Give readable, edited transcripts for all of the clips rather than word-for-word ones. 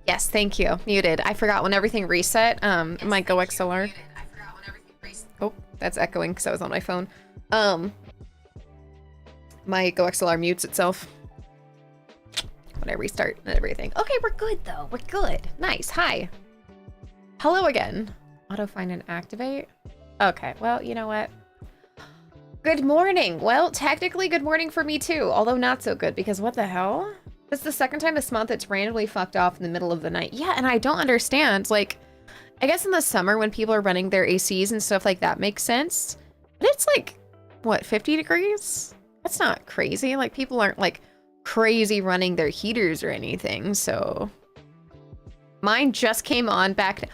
Yes, thank you. Muted. I forgot when everything reset. My Go XLR. Oh, that's echoing because I was on my phone. My Go XLR mutes itself when I restart and everything. Okay, we're good though. We're good. Nice. Hi. Hello again. Auto find and activate. Okay, well, you know what? Good morning. Well, technically good morning for me too, although not so good because what the hell? It's the second time this month it's randomly fucked off in the middle of the night. Yeah, and I don't understand. Like, I guess in the summer when people are running their ACs and stuff like that makes sense. But it's like, what, 50 degrees? That's not crazy. Like, people aren't like crazy running their heaters or anything, so. Mine just came on back.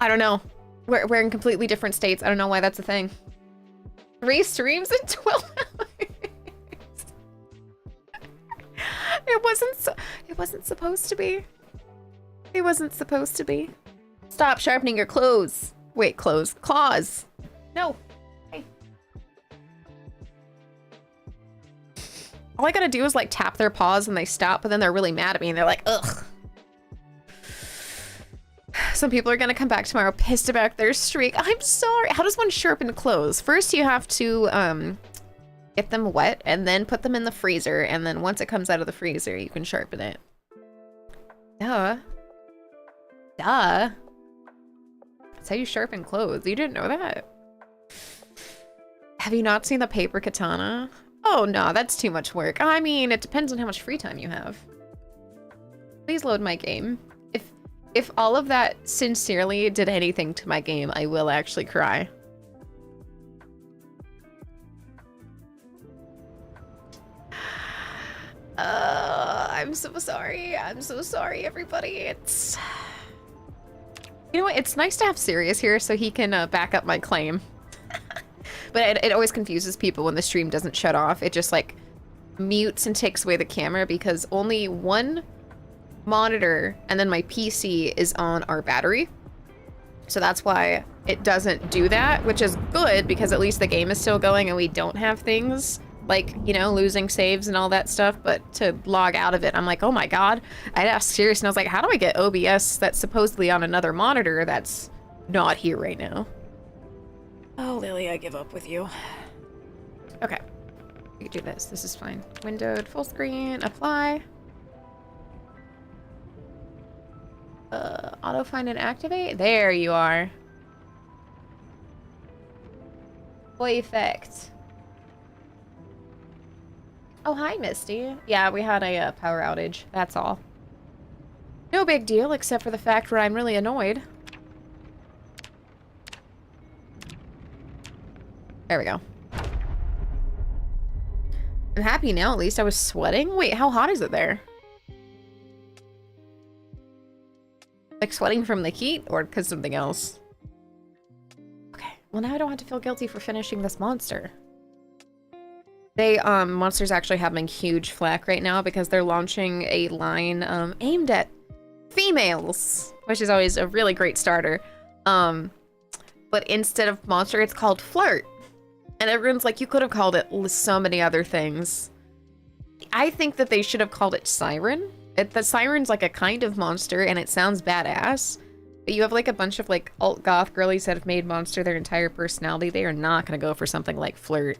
I don't know. We're in completely different states. I don't know why that's a thing. 3 streams in 12 hours. It wasn't supposed to be. It wasn't supposed to be. Stop sharpening your clothes. Wait, claws. No. Hey. All I gotta do is like tap their paws and they stop, but then they're really mad at me and they're like, ugh. Some people are gonna come back tomorrow pissed about their streak. I'm sorry. How does one sharpen clothes? First you have to get them wet and then put them in the freezer, and then once it comes out of the freezer you can sharpen it. Duh. That's how you sharpen clothes. You didn't know that? Have you not seen the paper katana? Oh no, that's too much work. I mean, it depends on how much free time you have. Please load my game. If all of that sincerely did anything to my game, I will actually cry. I'm so sorry. I'm so sorry, everybody. It's... You know what? It's nice to have Sirius here so he can back up my claim. But it always confuses people when the stream doesn't shut off. It just, like, mutes and takes away the camera because only one monitor and then my PC is on our battery. So that's why it doesn't do that, which is good because at least the game is still going and we don't have things like, you know, losing saves and all that stuff. But to log out of it, I'm like, oh my god. I'd ask Sirius and I was like, how do I get OBS that's supposedly on another monitor that's not here right now? Oh, Lily, I give up with you. Okay. We can do this. This is fine. Windowed, full screen, apply. Auto find and activate? There you are. Boy effect. Oh, hi, Misty. Yeah, we had a power outage. That's all. No big deal, except for the fact where I'm really annoyed. There we go. I'm happy now, at least. I was sweating. Wait, how hot is it there? Like sweating from the heat or because something else? Okay, well now I don't have to feel guilty for finishing this monster. Monster's actually having huge flack right now because they're launching a line aimed at females, which is always a really great starter. But instead of Monster, it's called Flirt. And everyone's like, you could have called it so many other things. I think that they should have called it Siren. The Siren's like a kind of monster and it sounds badass. But you have like a bunch of like alt-goth girlies that have made Monster their entire personality. They are not gonna go for something like Flirt.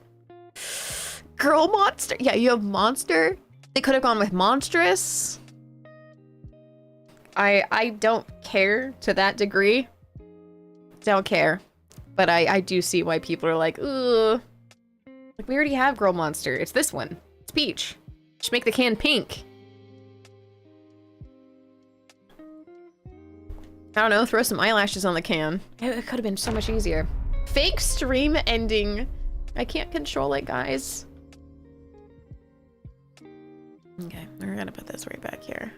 Girl Monster. Yeah, you have Monster. They could have gone with Monstrous. I don't care to that degree. Don't care. But I do see why people are like, ugh. Like, we already have Girl Monster. It's this one. It's Peach. Just make the can pink. I don't know, throw some eyelashes on the can. It could have been so much easier. Fake stream ending. I can't control it, guys. Okay, we're gonna put this right back here.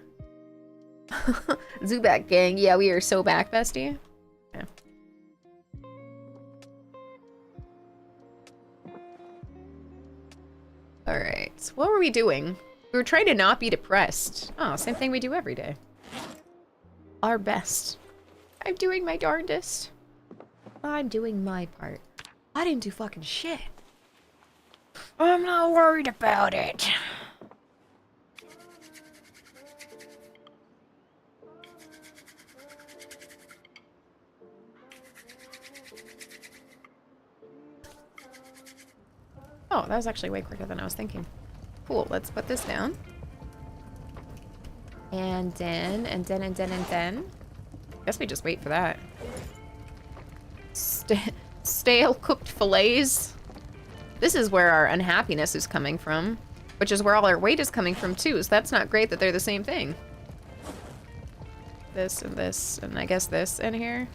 Zuback gang. Yeah, we are so back, bestie. Yeah. Alright, what were we doing? We were trying to not be depressed. Oh, same thing we do every day. Our best. I'm doing my darndest. I'm doing my part. I didn't do fucking shit. I'm not worried about it. Oh, that was actually way quicker than I was thinking. Cool, let's put this down. And then. Guess we just wait for that. Stale cooked fillets. This is where our unhappiness is coming from. Which is where all our weight is coming from too, so that's not great that they're the same thing. This, and I guess this in here.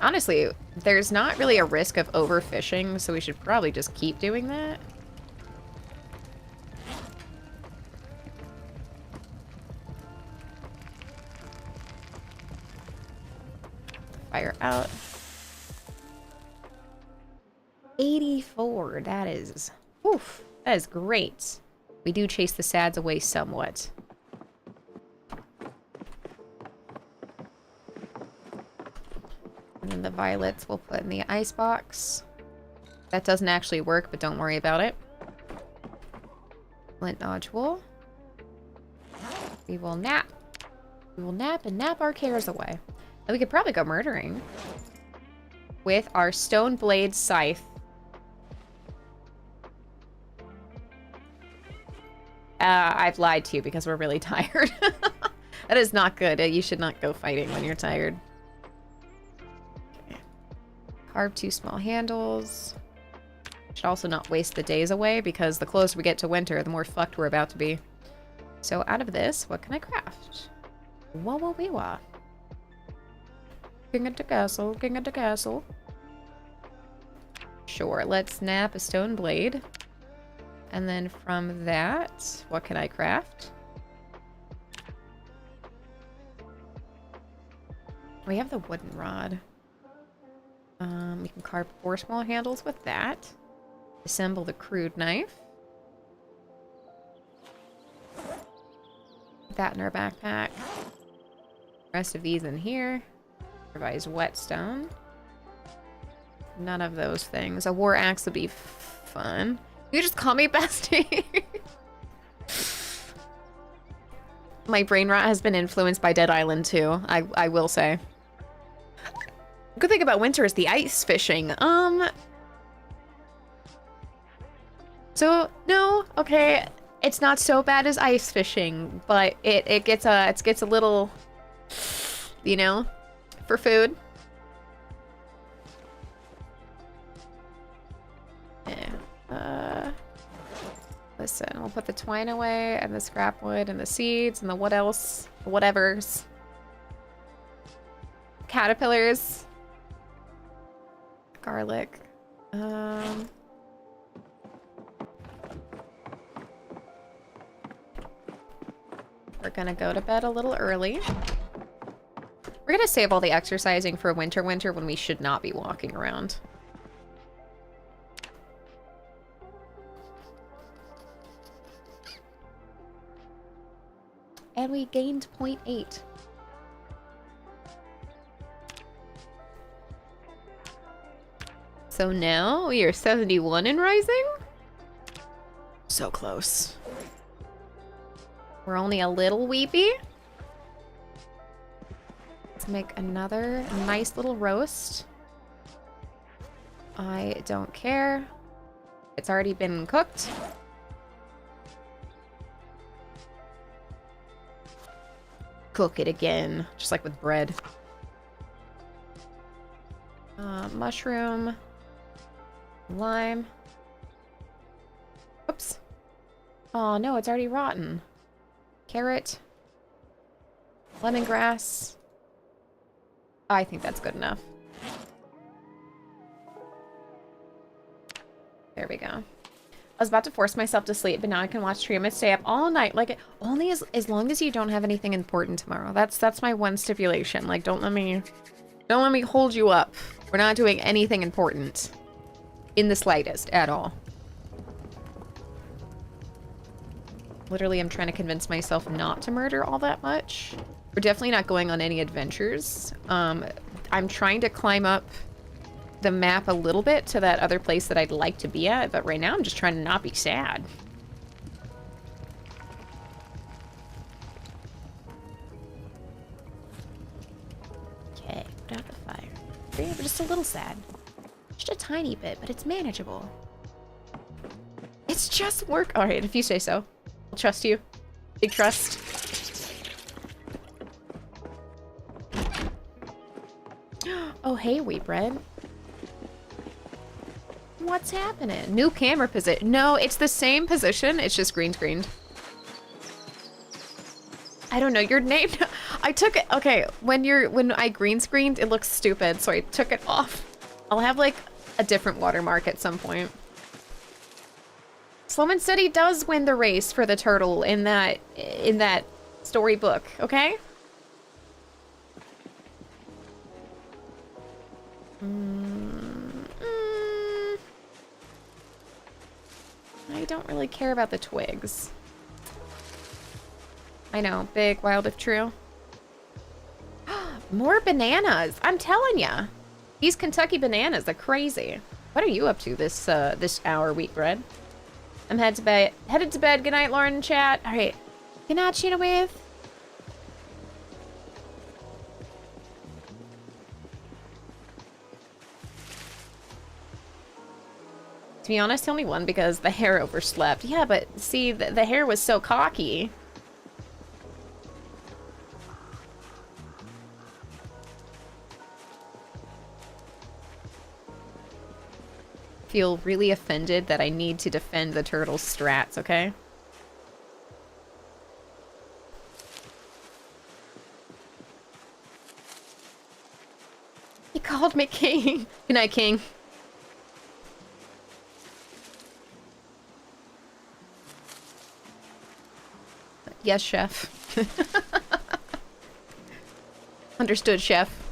Honestly, there's not really a risk of overfishing, so we should probably just keep doing that. Fire out. 84, that is... Oof, that is great. We do chase the sads away somewhat. And then the violets we'll put in the icebox. That doesn't actually work, but don't worry about it. Flint nodule. We will nap. We will nap and nap our cares away. And we could probably go murdering. With our stone blade scythe. I've lied to you because we're really tired. That is not good. You should not go fighting when you're tired. Okay. Carve 2 small handles. Should also not waste the days away because the closer we get to winter, the more fucked we're about to be. So out of this, what can I craft? Wah wah wee wah. King of the castle, king of the castle. Sure, let's snap a stone blade. And then from that, what can I craft? We have the wooden rod. We can carve 4 small handles with that. Assemble the crude knife. Put that in our backpack. Rest of these in here. Revise whetstone. None of those things. A war axe would be fun. You just call me bestie. My brain rot has been influenced by Dead Island too, I will say. Good thing about winter is the ice fishing. So no, okay, it's not so bad as ice fishing, but it gets a little, you know, for food. Yeah. Listen, we'll put the twine away and the scrap wood and the seeds and the what else, whatevers. Caterpillars. Garlic. We're gonna go to bed a little early. We're gonna save all the exercising for winter when we should not be walking around. And we gained 0.8. So now we are 71 in rising? So close. We're only a little weepy. Let's make another nice little roast. I don't care. It's already been cooked. Cook it again, just like with bread. Mushroom. Lime. Oops. Oh no, it's already rotten. Carrot. Lemongrass. I think that's good enough. There we go. I was about to force myself to sleep, but now I can watch stream and stay up all night. Like, only as long as you don't have anything important tomorrow. That's my one stipulation. Like, don't let me hold you up. We're not doing anything important. In the slightest, at all. Literally, I'm trying to convince myself not to murder all that much. We're definitely not going on any adventures. I'm trying to climb up the map a little bit to that other place that I'd like to be at, but right now I'm just trying to not be sad. Okay, put out the fire. We're just a little sad. Just a tiny bit, but it's manageable. It's just work. All right, if you say so. I'll trust you. Big trust. Oh, hey, wheat bread. What's happening? New camera position. No, it's the same position. It's just green screened. I don't know your name. I took it. Okay, when I green screened, it looks stupid, so I took it off. I'll have like a different watermark at some point. Slow and Steady does win the race for the turtle in that storybook. Okay. I don't really care about the twigs. I know, big, wild if true. More bananas. I'm telling ya. These Kentucky bananas are crazy. What are you up to this hour, wheat bread? I'm headed to bed. Good night, Lauren and chat. All right. Good night, Sheena Wave. To be honest, he only won because the hair overslept. Yeah, but see, the hair was so cocky. Feel really offended that I need to defend the turtle's strats, okay? He called me king. Good night, king. Yes, chef. Understood, chef.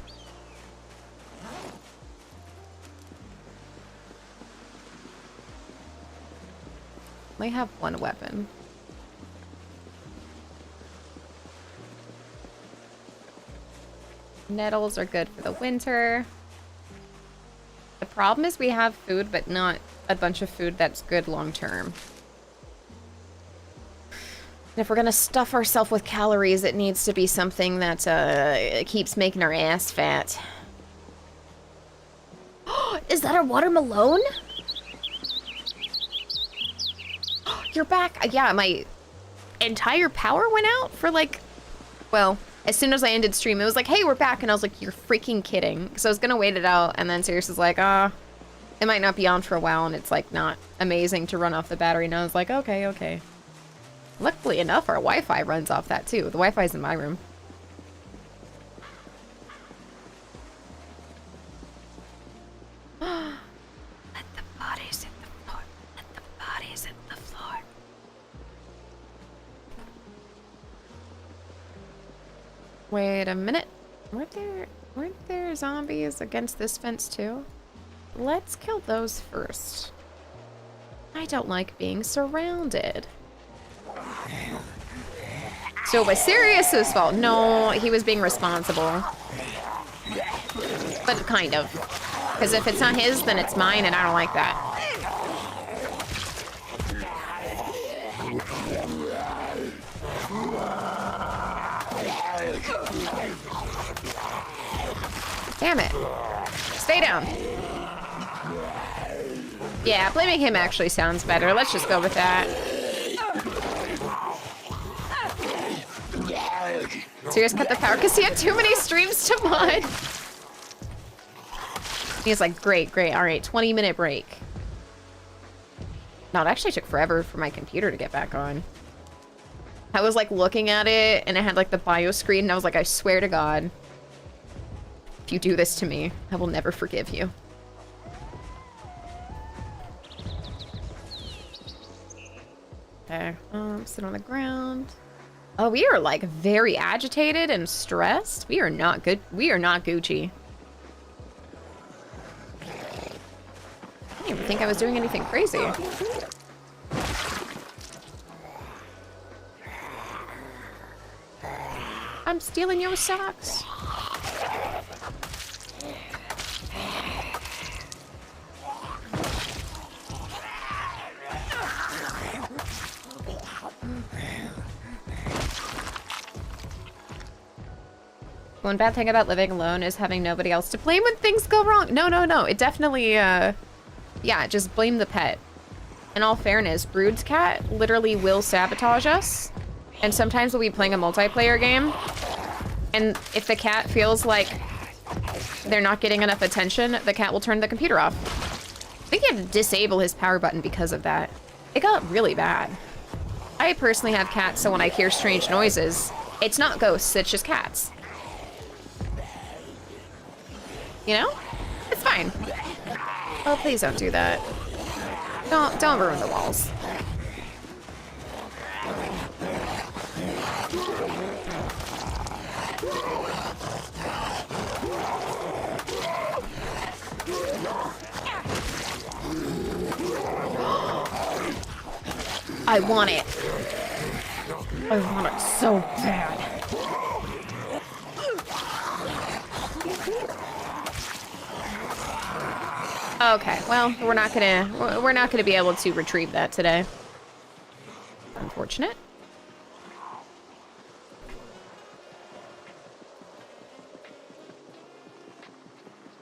I have one weapon. Nettles are good for the winter. The problem is we have food, but not a bunch of food that's good long term. And if we're gonna stuff ourselves with calories, it needs to be something that keeps making our ass fat. Is that a watermelon? You're back. Yeah, my entire power went out for like, well, as soon as I ended stream, it was like, hey, we're back. And I was like, you're freaking kidding. So I was going to wait it out. And then Sirius was like, it might not be on for a while. And it's like not amazing to run off the battery. And I was like, okay, okay. Luckily enough, our Wi-Fi runs off that too. The Wi-Fi's in my room. Let the bodies hit the floor. Let the bodies hit the floor. Wait a minute. Weren't there zombies against this fence too? Let's kill those first. I don't like being surrounded. So it was Sirius's fault. No, he was being responsible. But kind of. Because if it's not his, then it's mine, and I don't like that. Damn it. Stay down. Yeah, blaming him actually sounds better. Let's just go with that. Sirius cut the power because he had too many streams to mod. He's like, great, great. All right, 20-minute break. No, it actually took forever for my computer to get back on. I was like looking at it and it had like the bio screen and I was like, I swear to God, if you do this to me, I will never forgive you. There. Sit on the ground. Oh, we are like very agitated and stressed. We are not good. We are not Gucci. I didn't even think I was doing anything crazy. I'm stealing your socks. one bad thing about living alone is having nobody else to blame when things go wrong. No, no, no. It definitely, yeah, just blame the pet. In all fairness, Brood's cat literally will sabotage us. And sometimes we'll be playing a multiplayer game. And if the cat feels like they're not getting enough attention, the cat will turn the computer off. I think he had to disable his power button because of that. It got really bad. I personally have cats, so when I hear strange noises, it's not ghosts, it's just cats. You know? It's fine. Oh, please don't do that. Don't ruin the walls. I want it. I want it so bad. Okay, well, we're not gonna be able to retrieve that today. Unfortunate.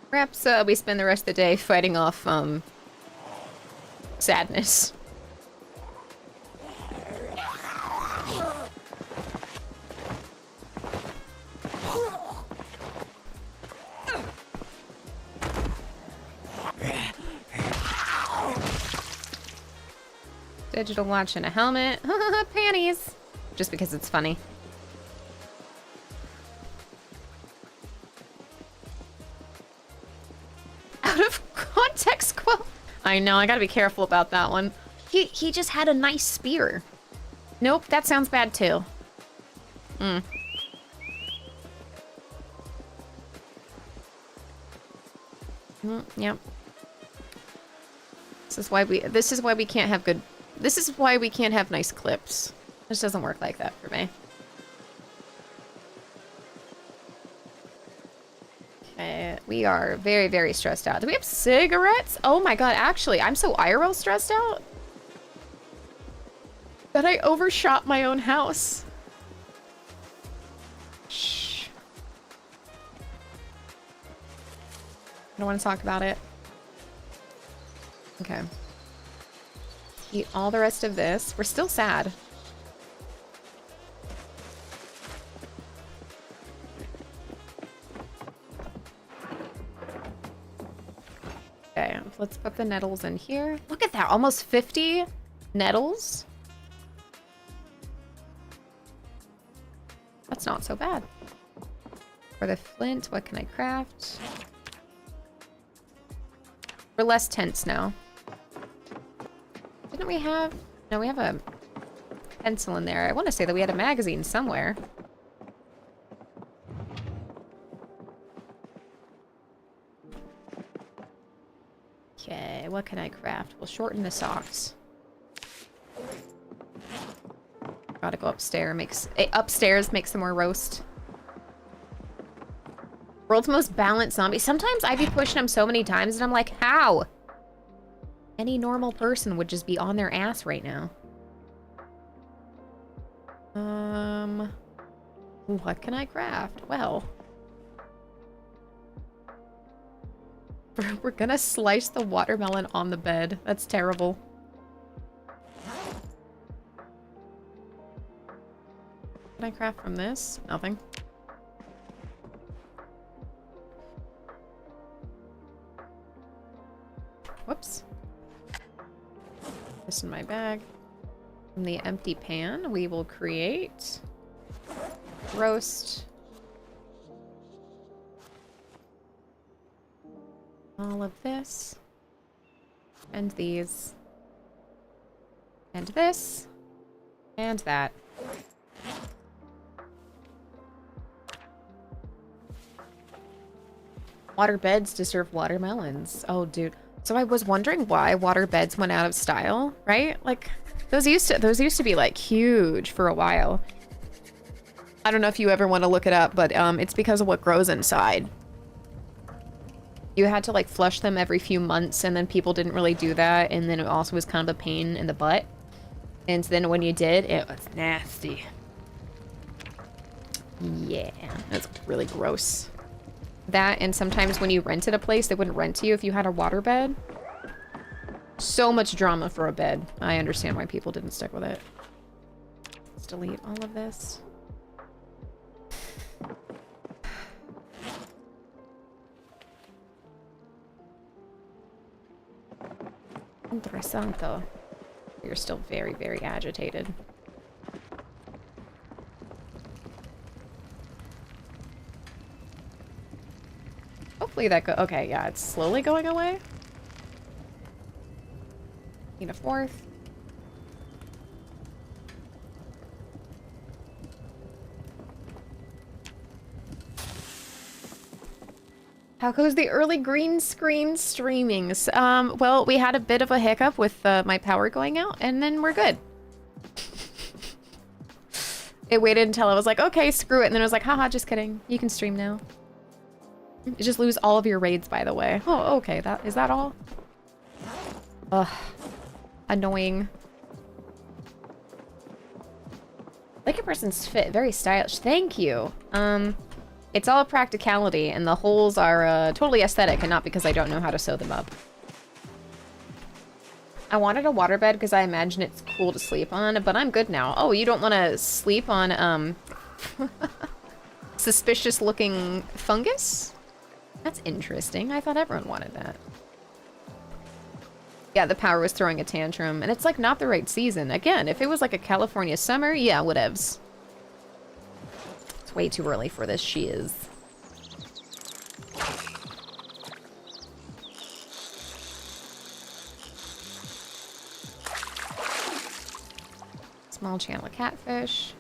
Perhaps we spend the rest of the day fighting off sadness. Digital watch and a helmet. Panties. Just because it's funny. Out of context quote. I know, I gotta be careful about that one. He just had a nice spear. Nope, that sounds bad too. Yep. This is why we can't have good. This is why we can't have nice clips. This doesn't work like that for me. Okay, we are very, very stressed out. Do we have cigarettes? Oh my god, actually, I'm so IRL stressed out that I overshot my own house. Shh. I don't want to talk about it. Okay. Eat all the rest of this. We're still sad. Okay, let's put the nettles in here. Look at that, almost 50 nettles. That's not so bad. For the flint, what can I craft? We're less tense now. Didn't we have... No, we have a pencil in there. I want to say that we had a magazine somewhere. Okay, what can I craft? We'll shorten the socks. Gotta go upstairs. Upstairs, make some more roast. World's most balanced zombie. Sometimes I be pushing him so many times and I'm like, how? Any normal person would just be on their ass right now. What can I craft? Well. We're gonna slice the watermelon on the bed. That's terrible. Can I craft from this? Nothing. Whoops. This in my bag. From the empty pan, we will create roast. All of this. And these. And this. And that. Water beds deserve watermelons. Oh, dude. So I was wondering why water beds went out of style, right? Like, those used to be like huge for a while. I don't know if you ever want to look it up, but it's because of what grows inside. You had to like flush them every few months, and then people didn't really do that, and then it also was kind of a pain in the butt. And then when you did, it was nasty. Yeah, that's really gross. That, and sometimes when you rented a place, they wouldn't rent to you if you had a waterbed. So much drama for a bed. I understand why people didn't stick with it. Let's delete all of this. Interesanto. You're still very, very agitated. Hopefully that okay, yeah, it's slowly going away. Need a fourth. How goes the early green screen streamings? Well, we had a bit of a hiccup with my power going out, and then we're good. It waited until I was like, okay, screw it, and then I was like, haha, just kidding. You can stream now. You just lose all of your raids, by the way. Oh, okay, is that all? Ugh. Annoying. Like a person's fit, very stylish. Thank you. It's all practicality, and the holes are totally aesthetic and not because I don't know how to sew them up. I wanted a waterbed because I imagine it's cool to sleep on, but I'm good now. Oh, you don't want to sleep on, suspicious-looking fungus? That's interesting. I thought everyone wanted that. Yeah, the power was throwing a tantrum, and it's, like, not the right season. Again, if it was, like, a California summer, yeah, whatevs. It's way too early for this shiz. Small channel of catfish.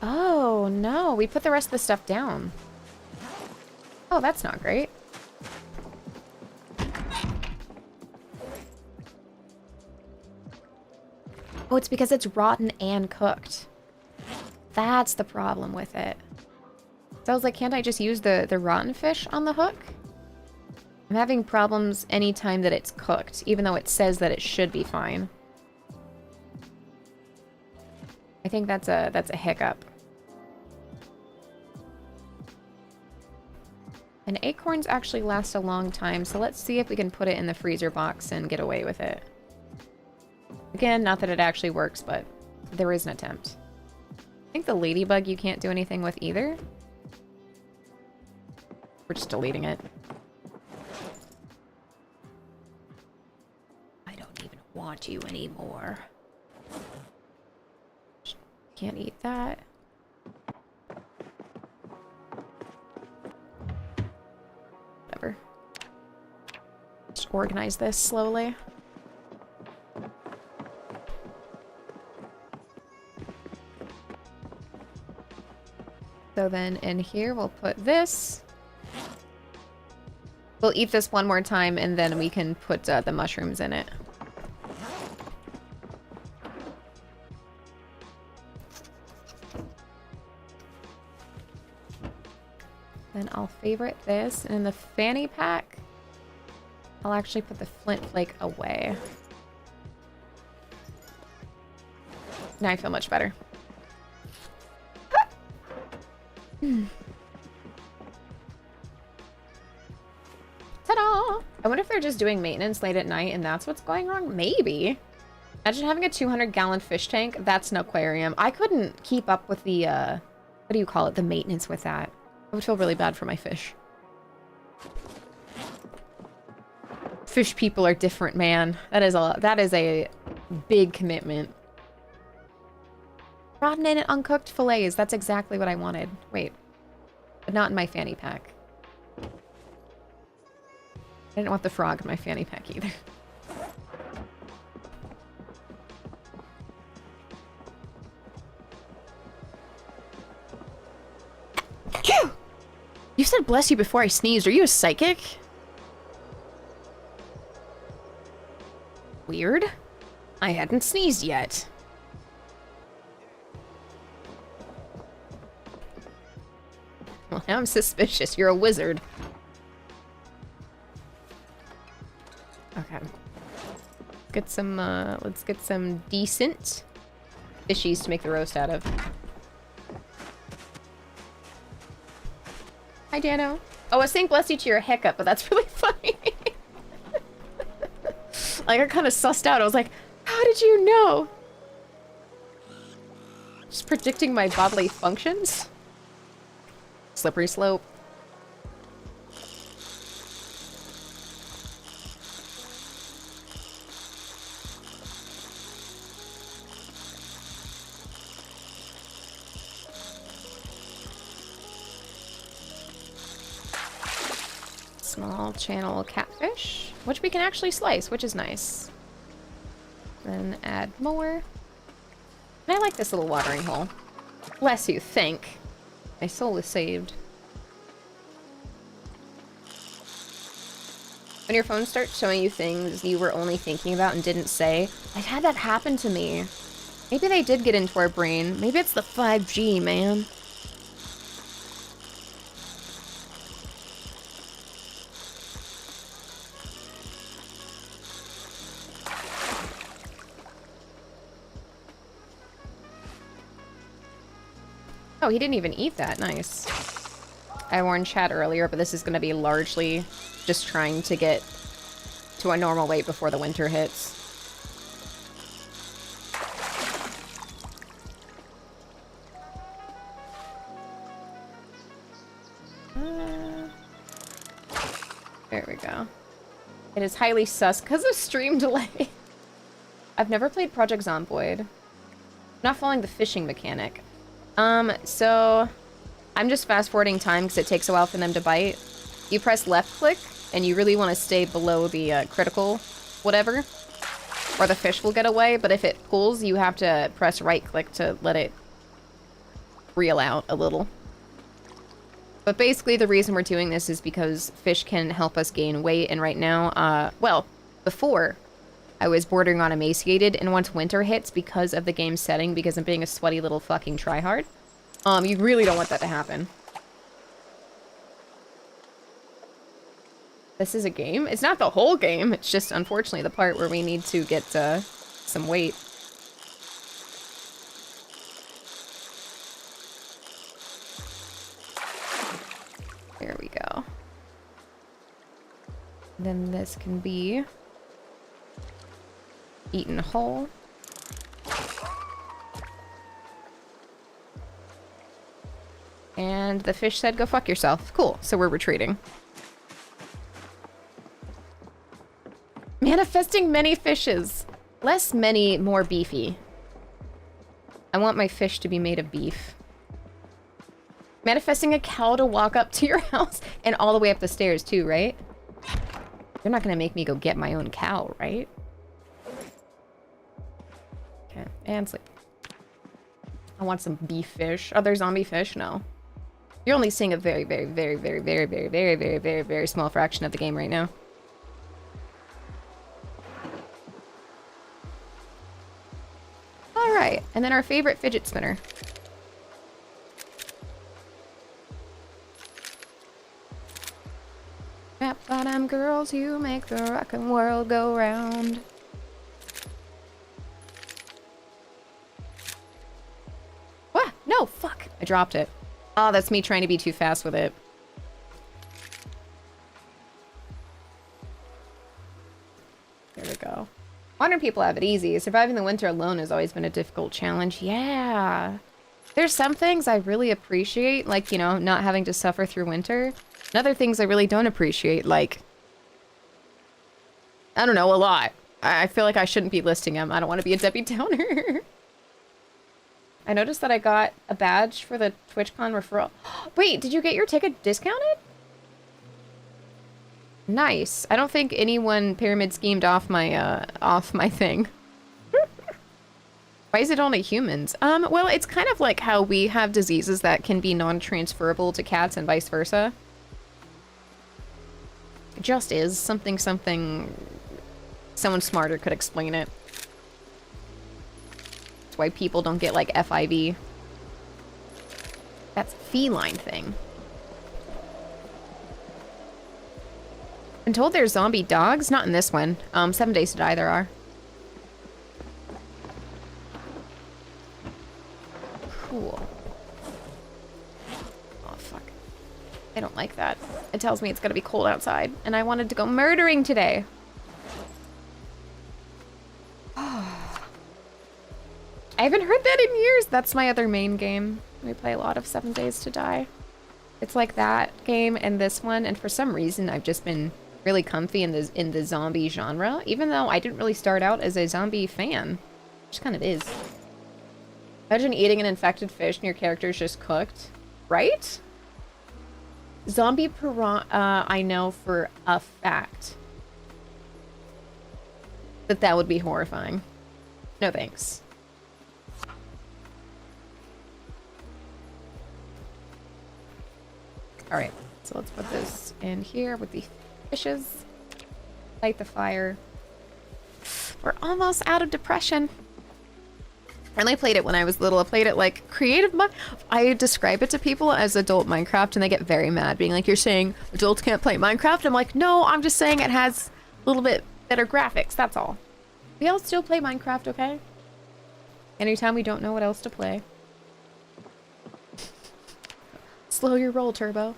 Oh, no. We put the rest of the stuff down. Oh, that's not great. Oh, it's because it's rotten and cooked. That's the problem with it. So I was like, can't I just use the rotten fish on the hook? I'm having problems anytime that it's cooked, even though it says that it should be fine. I think that's a hiccup. And acorns actually last a long time, so let's see if we can put it in the freezer box and get away with it. Again, not that it actually works, but there is an attempt. I think the ladybug you can't do anything with either. We're just deleting it. I don't even want you anymore. Can't eat that. Whatever. Just organize this slowly. So then in here we'll put this. We'll eat this one more time and then we can put the mushrooms in it. Then I'll favorite this, and in the fanny pack, I'll actually put the flint flake away. Now I feel much better. Ta-da! I wonder if they're just doing maintenance late at night and that's what's going wrong? Maybe. Imagine having a 200-gallon fish tank. That's an aquarium. I couldn't keep up with the, what do you call it? The maintenance with that. I would feel really bad for my fish. Fish people are different, man. That is a big commitment. Rotten and uncooked fillets. That's exactly what I wanted. Wait. But not in my fanny pack. I didn't want the frog in my fanny pack either. You said bless you before I sneezed. Are you a psychic? Weird. I hadn't sneezed yet. Well, now I'm suspicious. You're a wizard. Okay. Get some, let's get some decent fishies to make the roast out of. Hi, Dano. Oh, I was saying bless you to your hiccup, but that's really funny. Like, I kind of sussed out. I was like, how did you know? Just predicting my bodily functions? Slippery slope. Small channel catfish, which we can actually slice, which is nice. Then add more. And I like this little watering hole. Bless you, thank. My soul is saved. When your phone starts showing you things you were only thinking about and didn't say, I've had that happen to me. Maybe they did get into our brain. Maybe it's the 5G, man. Oh, he didn't even eat that. Nice. I warned Chad earlier, but this is going to be largely just trying to get to a normal weight before the winter hits. There we go. It is highly sus because of stream delay. I've never played Project Zomboid. I'm not following the fishing mechanic. So I'm just fast forwarding time because it takes a while for them to bite. You press left click and you really want to stay below the critical whatever, or the fish will get away. But if it pulls, you have to press right click to let it reel out a little. But basically the reason we're doing this is because fish can help us gain weight. And right now, well, before I was bordering on emaciated, and once winter hits, because of the game setting, because I'm being a sweaty little fucking tryhard, you really don't want that to happen. This is a game? It's not the whole game, it's just unfortunately the part where we need to get some weight. There we go. Then this can be eaten whole. And the fish said, go fuck yourself. Cool, so we're retreating. Manifesting many fishes. Less many, more beefy. I want my fish to be made of beef. Manifesting a cow to walk up to your house and all the way up the stairs too, right? You're not gonna make me go get my own cow, right? Okay, and sleep. I want some beef fish. Are there zombie fish? No. You're only seeing a very, very, very, very, very, very, very, very, very, very small fraction of the game right now. Alright, and then our favorite fidget spinner. Rap bottom girls, you make the rockin' world go round. What? No, fuck. I dropped it. Oh, that's me trying to be too fast with it. There we go. Modern people have it easy. Surviving the winter alone has always been a difficult challenge. Yeah. There's some things I really appreciate, like, you know, not having to suffer through winter. And other things I really don't appreciate, like, I don't know, a lot. I feel like I shouldn't be listing them. I don't want to be a Debbie Downer. I noticed that I got a badge for the TwitchCon referral. Wait, did you get your ticket discounted? Nice. I don't think anyone pyramid schemed off my thing. Why is it only humans? Well, it's kind of like how we have diseases that can be non-transferable to cats and vice versa. It just is. Something someone smarter could explain it. That's why people don't get, like, FIV. That's a feline thing. I'm told there's zombie dogs. Not in this one. 7 Days to Die there are. Cool. Oh, fuck. I don't like that. It tells me it's gonna be cold outside, and I wanted to go murdering today. I haven't heard that in years. That's my other main game. We play a lot of 7 Days to Die. It's like that game and this one, and for some reason I've just been really comfy in the zombie genre, even though I didn't really start out as a zombie fan. It just kind of is. Imagine eating an infected fish and your character's just cooked. Right? Zombie piranha, I know for a fact that would be horrifying. No thanks. Alright, so let's put this in here with the fishes. Light the fire. We're almost out of depression. I only played it when I was little. I played it like creative. I describe it to people as adult Minecraft and they get very mad, being like, you're saying adults can't play Minecraft? I'm like, no, I'm just saying it has a little bit better graphics, that's all. We all still play Minecraft, okay? Anytime we don't know what else to play. Slow your roll, Turbo.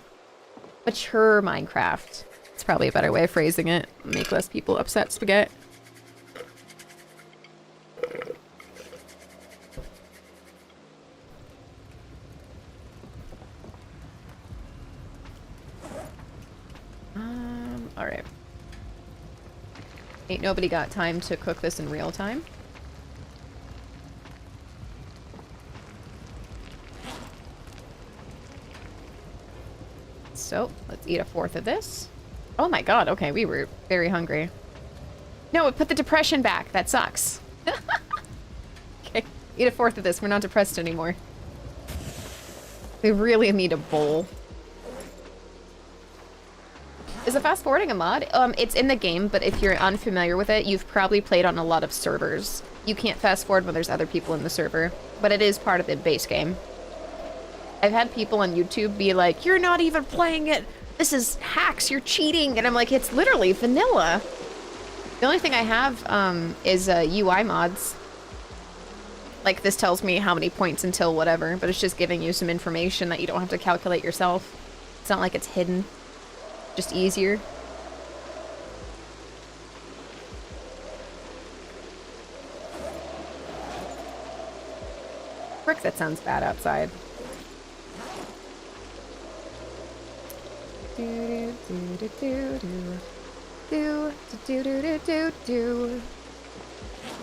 Mature Minecraft. It's probably a better way of phrasing it. Make less people upset, Spaghetti. Alright. Ain't nobody got time to cook this in real time. So, let's eat a fourth of this. Oh my god, okay, we were very hungry. No, it put the depression back. That sucks. Okay, eat a fourth of this. We're not depressed anymore. We really need a bowl. Is the fast forwarding a mod? It's in the game, but if you're unfamiliar with it, you've probably played on a lot of servers. You can't fast forward when there's other people in the server, but it is part of the base game. I've had people on YouTube be like, you're not even playing it. This is hacks, you're cheating. And I'm like, it's literally vanilla. The only thing I have is UI mods. Like, this tells me how many points until whatever, but it's just giving you some information that you don't have to calculate yourself. It's not like it's hidden. Just easier. Frick, that sounds bad outside. Do do do do do do do do do do.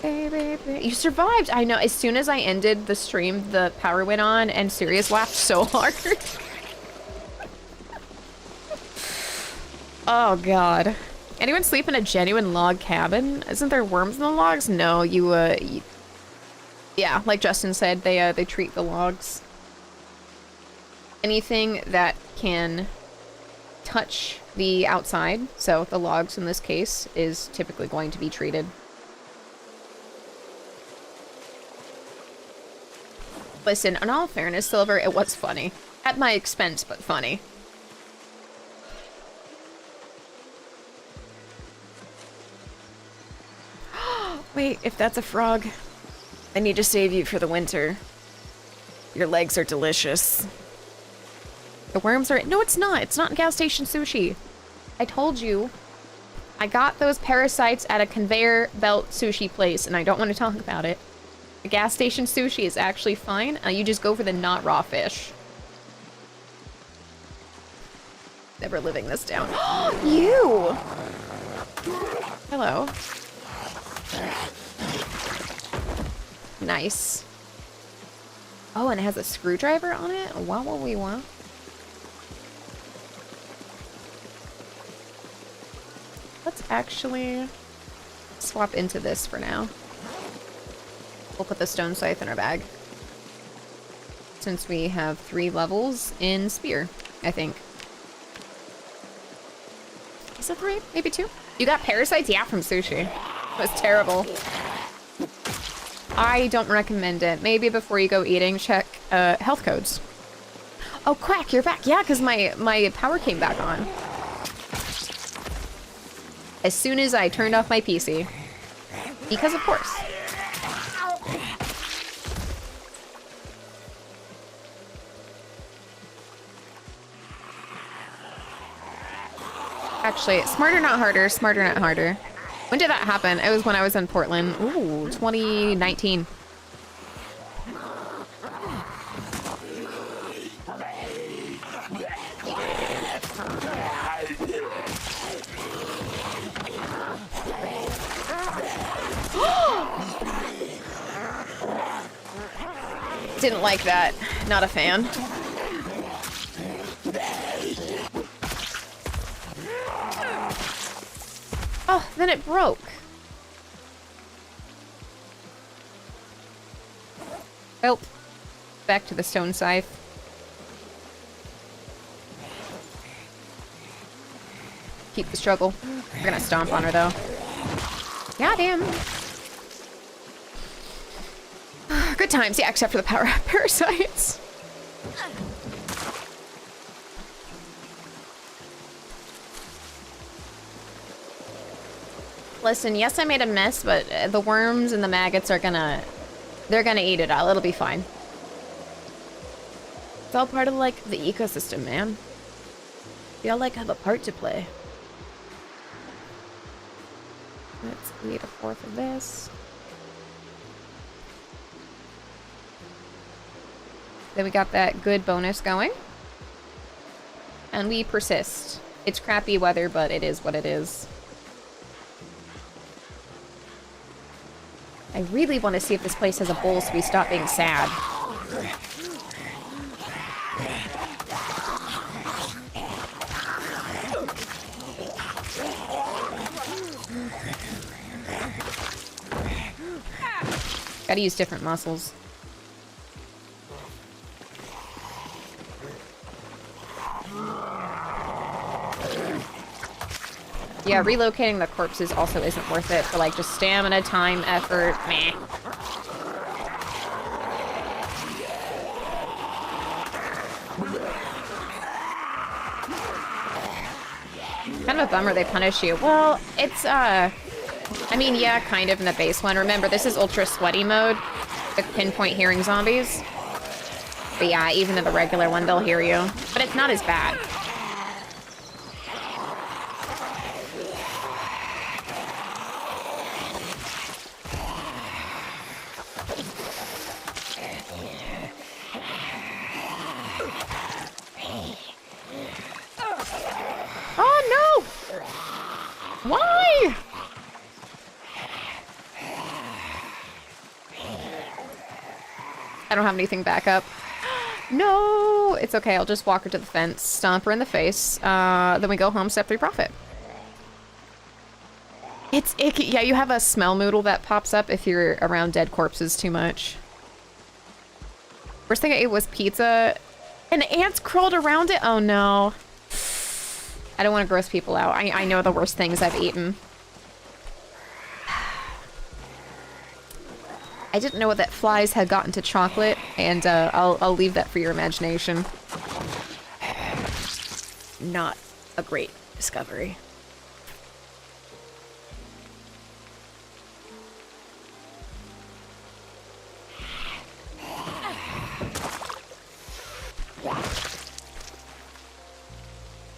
Hey, baby. You survived! I know, as soon as I ended the stream, the power went on and Sirius laughed so hard. Oh god. Anyone sleep in a genuine log cabin? Isn't there worms in the logs? No, yeah, like Justin said, they treat the logs. Anything that can touch the outside, so the logs in this case, is typically going to be treated. Listen, in all fairness, Silver, it was funny. At my expense, but funny. Wait, if that's a frog, I need to save you for the winter. Your legs are delicious. The worms are... No, it's not. It's not gas station sushi. I told you. I got those parasites at a conveyor belt sushi place, and I don't want to talk about it. The gas station sushi is actually fine. You just go for the not raw fish. Never living this down. You! Hello. Nice. Oh, and it has a screwdriver on it? Wow, what we want. Let's actually swap into this for now. We'll put the stone scythe in our bag. Since we have 3 levels in spear, I think. Is it 3? Maybe 2? You got parasites? Yeah, from sushi. It was terrible. I don't recommend it. Maybe before you go eating, check health codes. Oh, Quack, you're back. Yeah, because my power came back on. as soon as I turned off my PC. Because of course. Actually, smarter not harder, smarter not harder. When did that happen? It was when I was in Portland. Ooh, 2019. Didn't like that. Not a fan. Oh, then it broke. Well, back to the stone scythe. Keep the struggle. We're gonna stomp on her though. Yeah, damn. Good times, yeah, except for the parasites. Listen, yes, I made a mess, but the worms and the maggots are they're gonna eat it all. It'll be fine. It's all part of, like, the ecosystem, man. We all, like, have a part to play. Let's eat a fourth of this. Then we got that good bonus going. And we persist. It's crappy weather, but it is what it is. I really want to see if this place has a bowl so we stop being sad. Gotta use different muscles. Yeah, relocating the corpses also isn't worth it for, like, just stamina, time, effort. Meh. Kind of a bummer they punish you. Well, it's, I mean, yeah, kind of in the base one. Remember, this is ultra sweaty mode with pinpoint hearing zombies. But yeah, even in the regular one, they'll hear you. But it's not as bad. Why? I don't have anything back up. No, it's okay. I'll just walk her to the fence, stomp her in the face. Then we go home, step 3 profit. It's icky. Yeah, you have a smell noodle that pops up if you're around dead corpses too much. First thing I ate was pizza, and ants crawled around it. Oh no. I don't want to gross people out. I know the worst things I've eaten. I didn't know that flies had gotten to chocolate, and I'll leave that for your imagination. Not a great discovery.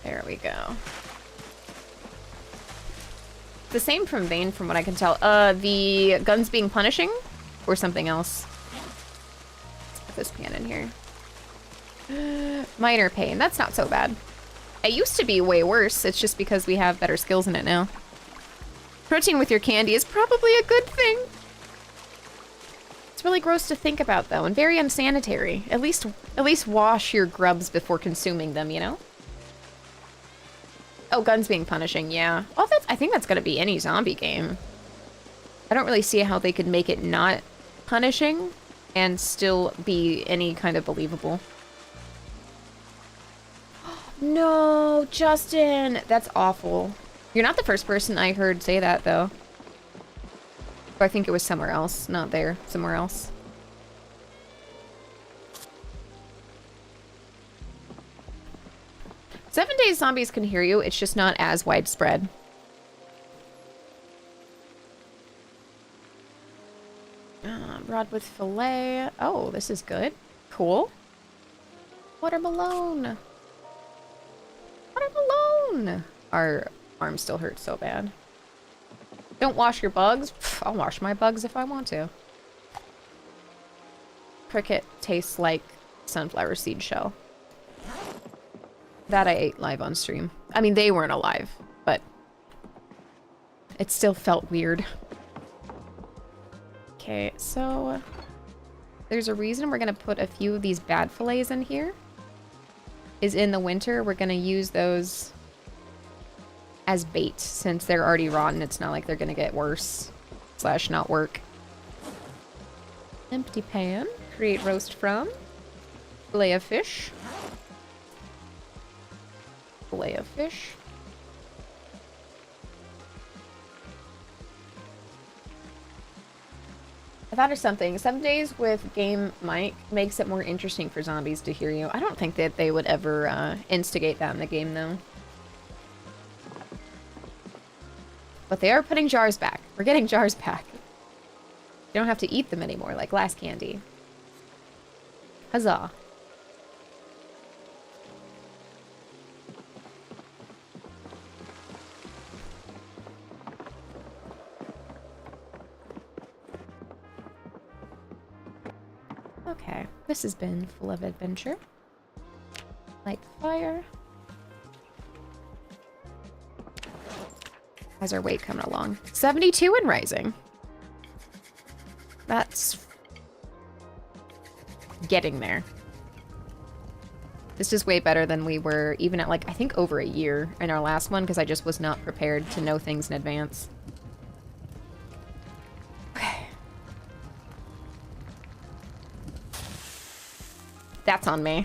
There we go. The same from Vane, from what I can tell. The guns being punishing, or something else. Let's put this pan in here. Minor pain. That's not so bad. It used to be way worse. It's just because we have better skills in it now. Protein with your candy is probably a good thing. It's really gross to think about, though, and very unsanitary. At least wash your grubs before consuming them, you know? Oh, guns being punishing, yeah. Well, I think that's gonna be any zombie game. I don't really see how they could make it not punishing and still be any kind of believable. No, Justin! That's awful. You're not the first person I heard say that, though. I think it was somewhere else. Not there. Somewhere else. Seven Days zombies can hear you, it's just not as widespread. Broad with fillet. Oh, this is good. Cool. Watermelon. Watermelon. Our arm still hurts so bad. Don't wash your bugs. Pff, I'll wash my bugs if I want to. Cricket tastes like sunflower seed shell. That I ate live on stream. I mean, they weren't alive, but it still felt weird. Okay, so there's a reason we're gonna put a few of these bad fillets in here. Is in the winter, we're gonna use those as bait, since they're already rotten. It's not like they're gonna get worse / not work. Empty pan. Create roast from. Fillet of fish. Fillet of fish. I thought of something. Some days with game mic makes it more interesting for zombies to hear you. I don't think that they would ever instigate that in the game, though. But they are putting jars back. We're getting jars back. You don't have to eat them anymore, like glass candy. Huzzah. Okay, this has been full of adventure. Light the fire. How's our weight coming along? 72 and rising. That's getting there. This is way better than we were even at, like, I think over a year in our last one, because I just was not prepared to know things in advance. Okay. That's on me.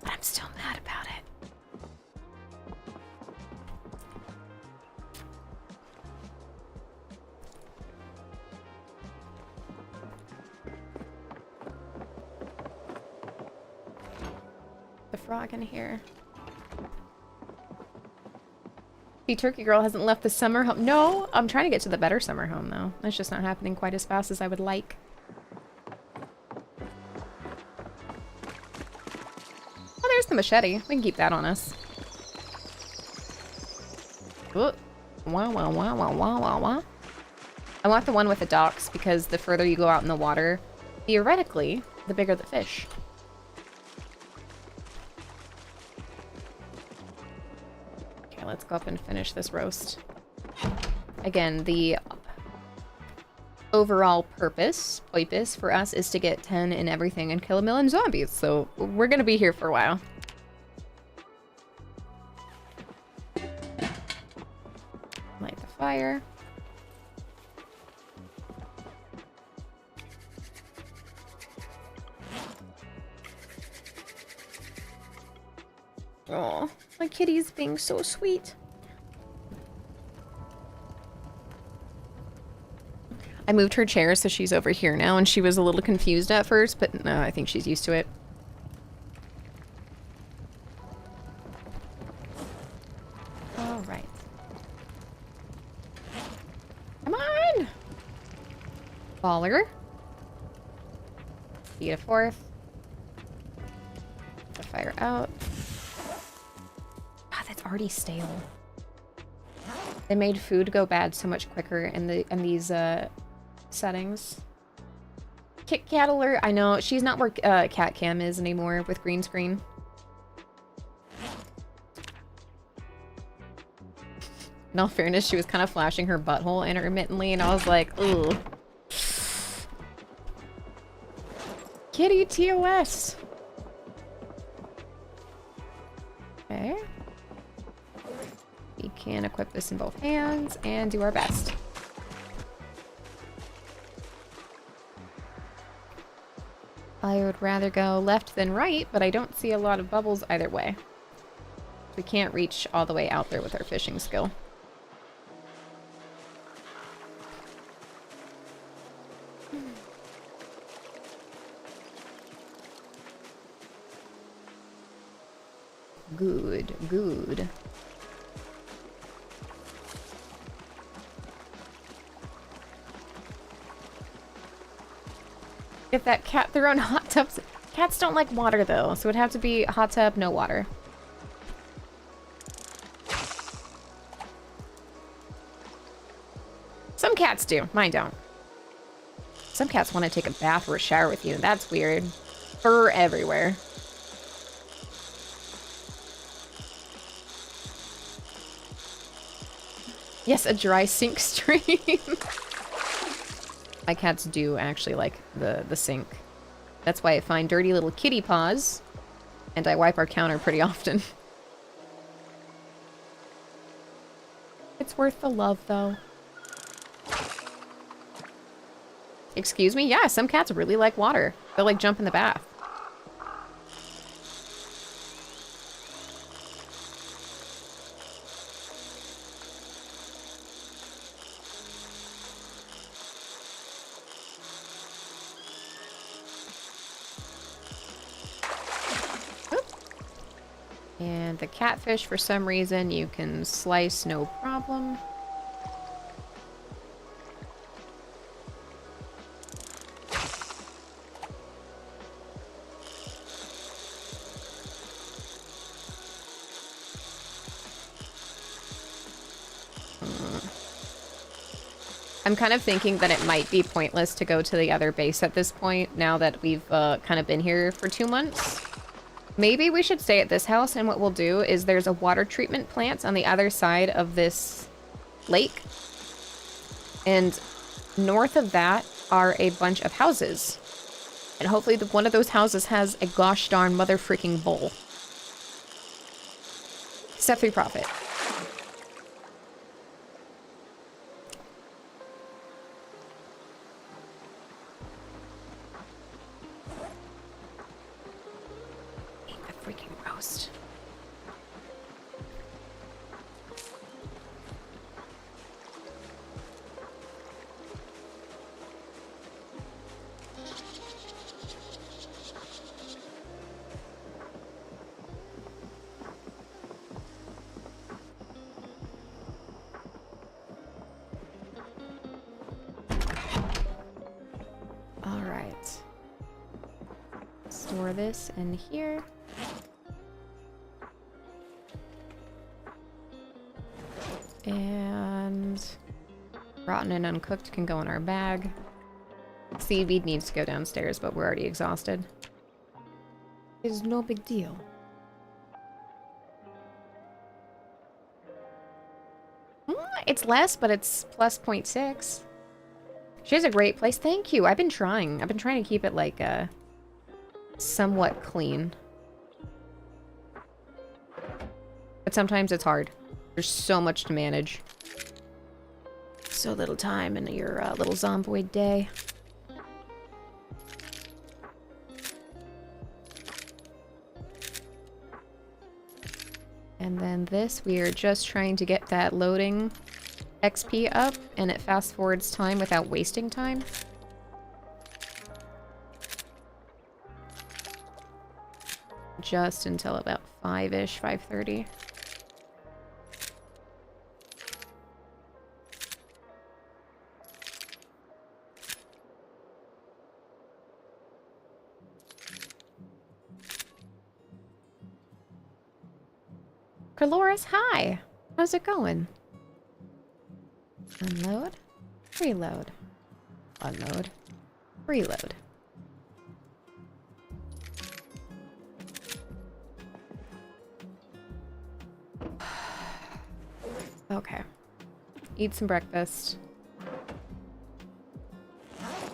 But I'm still mad about it. The frog in here. The turkey girl hasn't left the summer home. No, I'm trying to get to the better summer home, though. That's just not happening quite as fast as I would like. Oh, there's the machete. We can keep that on us. Ooh. Wow, wow, wow, wow, wow, wow, wow. I want the one with the docks, because the further you go out in the water, theoretically, the bigger the fish. Let's go up and finish this roast. Again, the overall purpose for us is to get 10 in everything and kill a million zombies, so we're gonna be here for a while. Light the fire. Oh, my kitty's being so sweet. I moved her chair so she's over here now, and she was a little confused at first, but no, I think she's used to it. All right. Come on! Baller. Eat a fourth. The fire out. It's already stale. They made food go bad so much quicker in these settings. Kit Kat alert. I know she's not where Cat Cam is anymore with green screen. In all fairness, she was kind of flashing her butthole intermittently, and I was like, ooh. Kitty TOS. Okay. We can equip this in both hands and do our best. I would rather go left than right, but I don't see a lot of bubbles either way. We can't reach all the way out there with our fishing skill. Good, good. Get that cat their own hot tubs. Cats don't like water though, so it'd have to be hot tub, no water. Some cats do, mine don't. Some cats want to take a bath or a shower with you. That's weird. Fur everywhere. Yes, a dry sink stream. My cats do actually like the sink. That's why I find dirty little kitty paws, and I wipe our counter pretty often. It's worth the love, though. Excuse me? Yeah, some cats really like water. They'll, like, jump in the bath. And the catfish, for some reason, you can slice no problem. I'm kind of thinking that it might be pointless to go to the other base at this point, now that we've kind of been here for 2 months. Maybe we should stay at this house, and what we'll do is there's a water treatment plant on the other side of this lake. And north of that are a bunch of houses. And hopefully one of those houses has a gosh darn mother freaking bowl. Step 3 profit. Store this in here. And rotten and uncooked can go in our bag. Seaweed needs to go downstairs, but we're already exhausted. It's no big deal. It's less, but it's plus 0.6. She has a great place. Thank you. I've been trying to keep it like somewhat clean. But sometimes it's hard. There's so much to manage. So little time in your little zomboid day. And then this, we are just trying to get that loading XP up, and it fast forwards time without wasting time. Just until about 5-ish, 5:30. Coloris, hi! How's it going? Unload, reload, unload, reload. Okay. Eat some breakfast.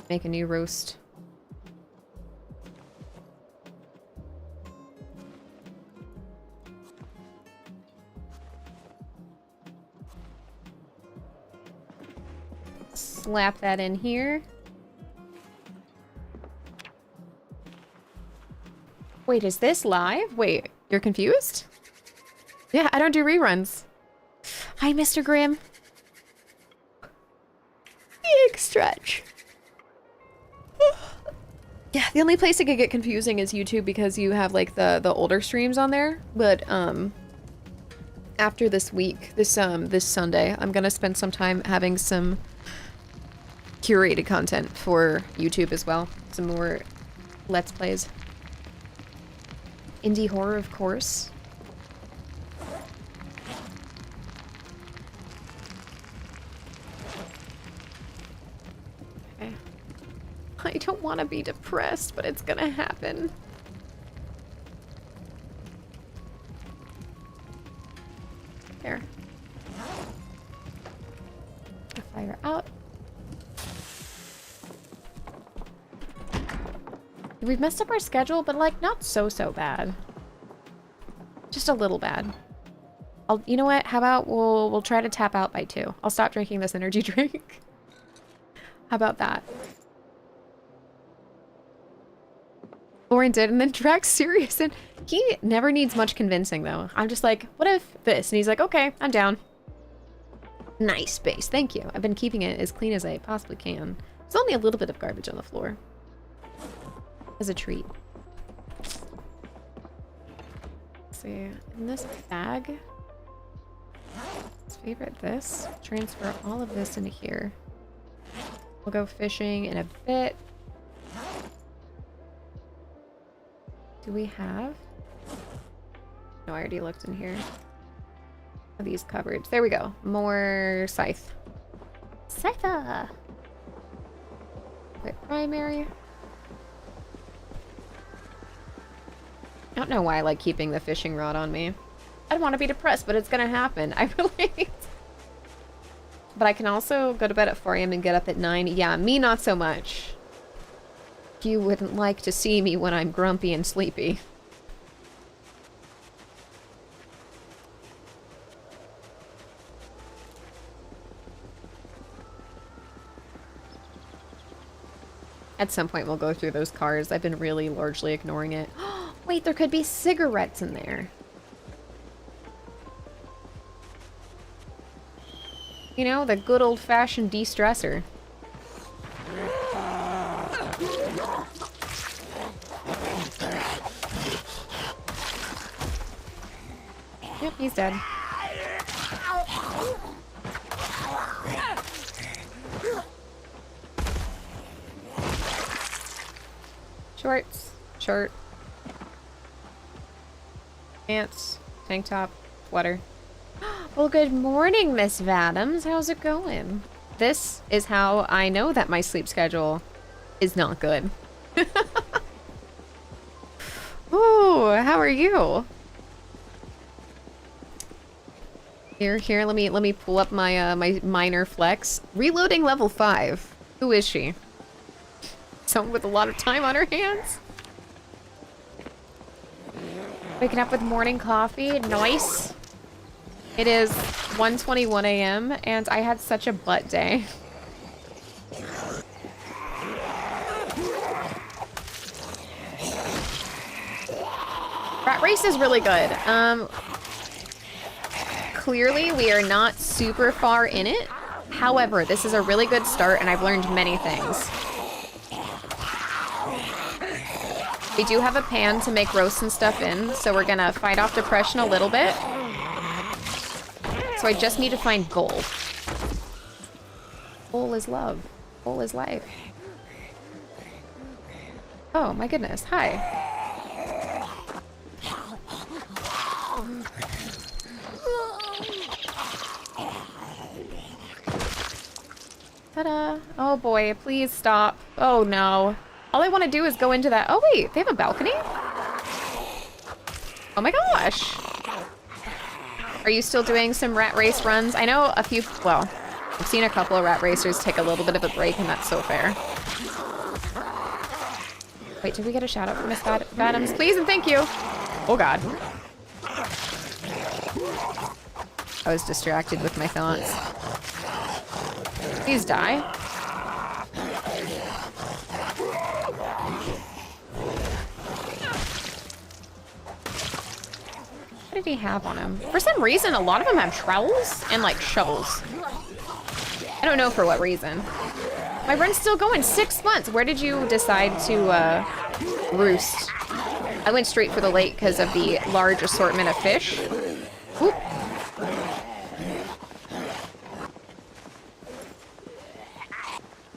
Make a new roast. Slap that in here. Wait, is this live? Wait, you're confused? Yeah, I don't do reruns. Hi, Mr. Grimm. Big stretch. Yeah, the only place it could get confusing is YouTube because you have like the older streams on there. But after this week, this Sunday, I'm gonna spend some time having some curated content for YouTube as well. Some more Let's Plays. Indie horror, of course. Okay. I don't want to be depressed, but it's gonna happen. There. Fire out. We've messed up our schedule, but like not so bad. Just a little bad. You know what? How about we'll try to tap out by 2. I'll stop drinking this energy drink. How about that? Lauren did, and then Drax serious, and he never needs much convincing though. I'm just like, what if this? And he's like, okay, I'm down. Nice space, thank you. I've been keeping it as clean as I possibly can. There's only a little bit of garbage on the floor. As a treat. Let's see, in this bag, let's favorite this. Transfer all of this into here. We'll go fishing in a bit. Do we have? No, I already looked in here. These cupboards. There we go. More scythe. Scythe! Quit primary. I don't know why I like keeping the fishing rod on me. I don't want to be depressed, but it's gonna happen. I relate. But I can also go to bed at 4 AM and get up at 9. Yeah, me not so much. You wouldn't like to see me when I'm grumpy and sleepy. At some point we'll go through those cars. I've been really largely ignoring it. Wait, there could be cigarettes in there. You know, the good old-fashioned de-stressor. Yep, he's dead. Shorts, shirt, pants, tank top, sweater. Well, good morning, Miss Vadams. How's it going? This is how I know that my sleep schedule is not good. Ooh, how are you? Here, let me pull up my my minor flex. Reloading level 5. Who is she? Someone with a lot of time on her hands. Waking up with morning coffee. Nice. It is 1:21 AM and I had such a butt day. RATRACE is really good. Clearly we are not super far in it. However, this is a really good start and I've learned many things. We do have a pan to make roasts and stuff in, so we're gonna fight off depression a little bit. So I just need to find gold. Gold is love. Gold is life. Oh my goodness, hi. Ta-da. Oh boy, please stop. Oh no. All I want to do is go into that. Oh wait, they have a balcony? Oh my gosh. Are you still doing some RATRACE runs? I know a few, well, I've seen a couple of RATRACers take a little bit of a break and that's so fair. Wait, did we get a shout out from Miss Adams? Please and thank you. Oh God. I was distracted with my thoughts. Please die. What did he have on him? For some reason, a lot of them have trowels and like shovels. I don't know for what reason. My run's still going. 6 months. Where did you decide to roost? I went straight for the lake because of the large assortment of fish. Oop.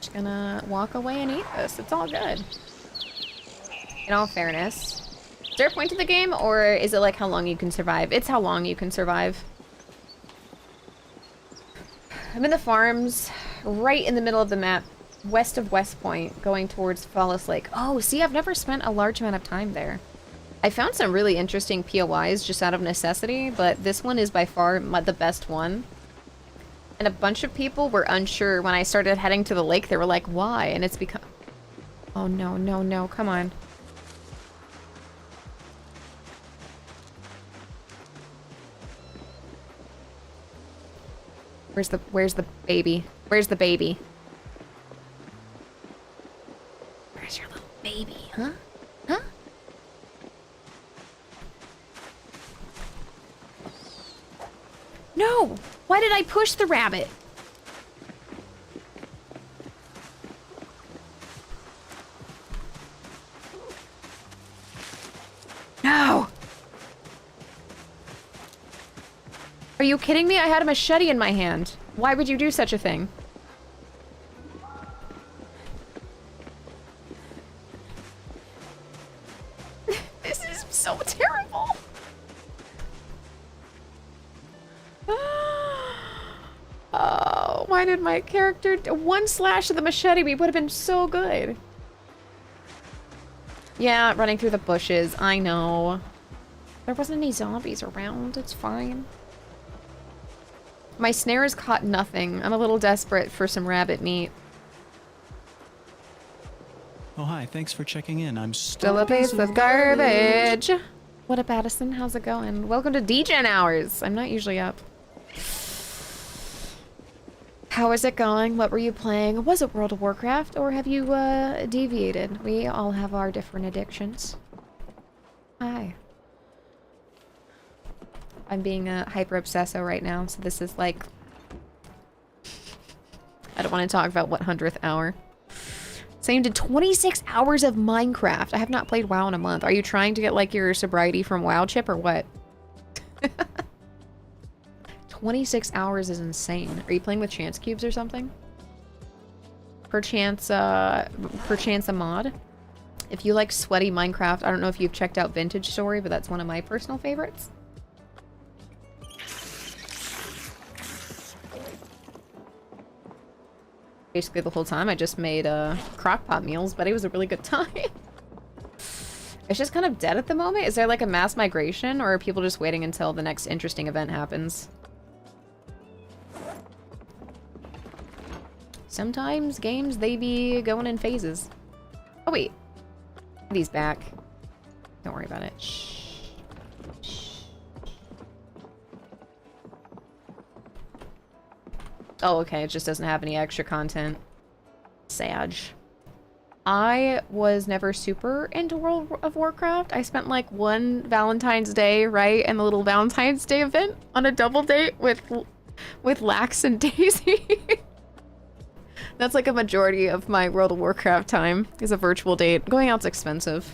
just gonna walk away and eat this. It's all good. In all fairness. Is there a point to the game, or is it like how long you can survive? It's how long you can survive. I'm in the farms, right in the middle of the map, west of West Point, going towards Fallis Lake. Oh, see, I've never spent a large amount of time there. I found some really interesting POIs just out of necessity, but this one is by far the best one. And a bunch of people were unsure when I started heading to the lake. They were like, why? And it's because... Oh, no, no, no. Come on. Where's the baby? Where's the baby? Where's your little baby, huh? Huh? No! Why did I push the rabbit? No! Are you kidding me? I had a machete in my hand. Why would you do such a thing? This is so terrible. Oh, why did my character... One slash of the machete would have been so good. Yeah, running through the bushes. I know. There wasn't any zombies around. It's fine. My snare has caught nothing. I'm a little desperate for some rabbit meat. Oh, hi. Thanks for checking in. I'm Still a piece of garbage. What up, Addison? How's it going? Welcome to DGen Hours. I'm not usually up. How is it going? What were you playing? Was it World of Warcraft, or have you deviated? We all have our different addictions. Hi. I'm being a hyper obsesso right now, so this is like... I don't want to talk about what 100th hour. Same did 26 hours of Minecraft. I have not played WoW in a month. Are you trying to get like your sobriety from WoW chip or what? 26 hours is insane. Are you playing with chance cubes or something? Perchance a mod? If you like sweaty Minecraft, I don't know if you've checked out Vintage Story, but that's one of my personal favorites. Basically the whole time I just made crockpot meals, but it was a really good time. It's just kind of dead at the moment. Is there like a mass migration, or are people just waiting until the next interesting event happens? Sometimes games, they be going in phases. Oh wait. These back. Don't worry about it. Shh. Shh. Oh, okay. It just doesn't have any extra content. Sag. I was never super into World of Warcraft. I spent like one Valentine's Day, right? And the little Valentine's Day event on a double date with Lax and Daisy. That's like a majority of my World of Warcraft time is a virtual date. Going out's expensive.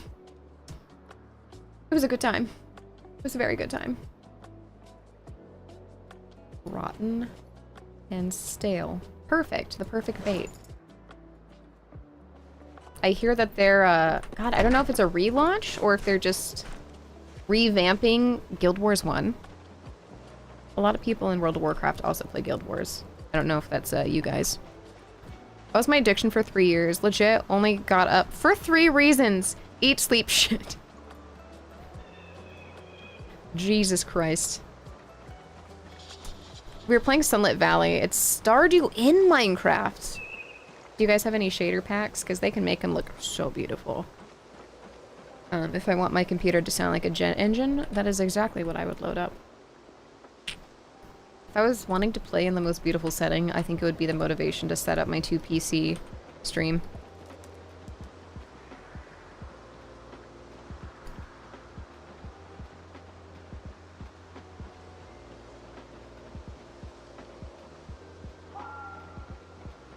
It was a good time. It was a very good time. Rotten and stale. Perfect. The perfect bait. I hear that they're, God, I don't know if it's a relaunch or if they're just revamping Guild Wars 1. A lot of people in World of Warcraft also play Guild Wars. I don't know if that's you guys. That was my addiction for 3 years. Legit, only got up for 3 reasons. Eat, sleep, shit. Jesus Christ. We were playing Sunlit Valley. It's Stardew in Minecraft. Do you guys have any shader packs? Because they can make them look so beautiful. If I want my computer to sound like a jet engine, that is exactly what I would load up. If I was wanting to play in the most beautiful setting, I think it would be the motivation to set up my 2 PC stream.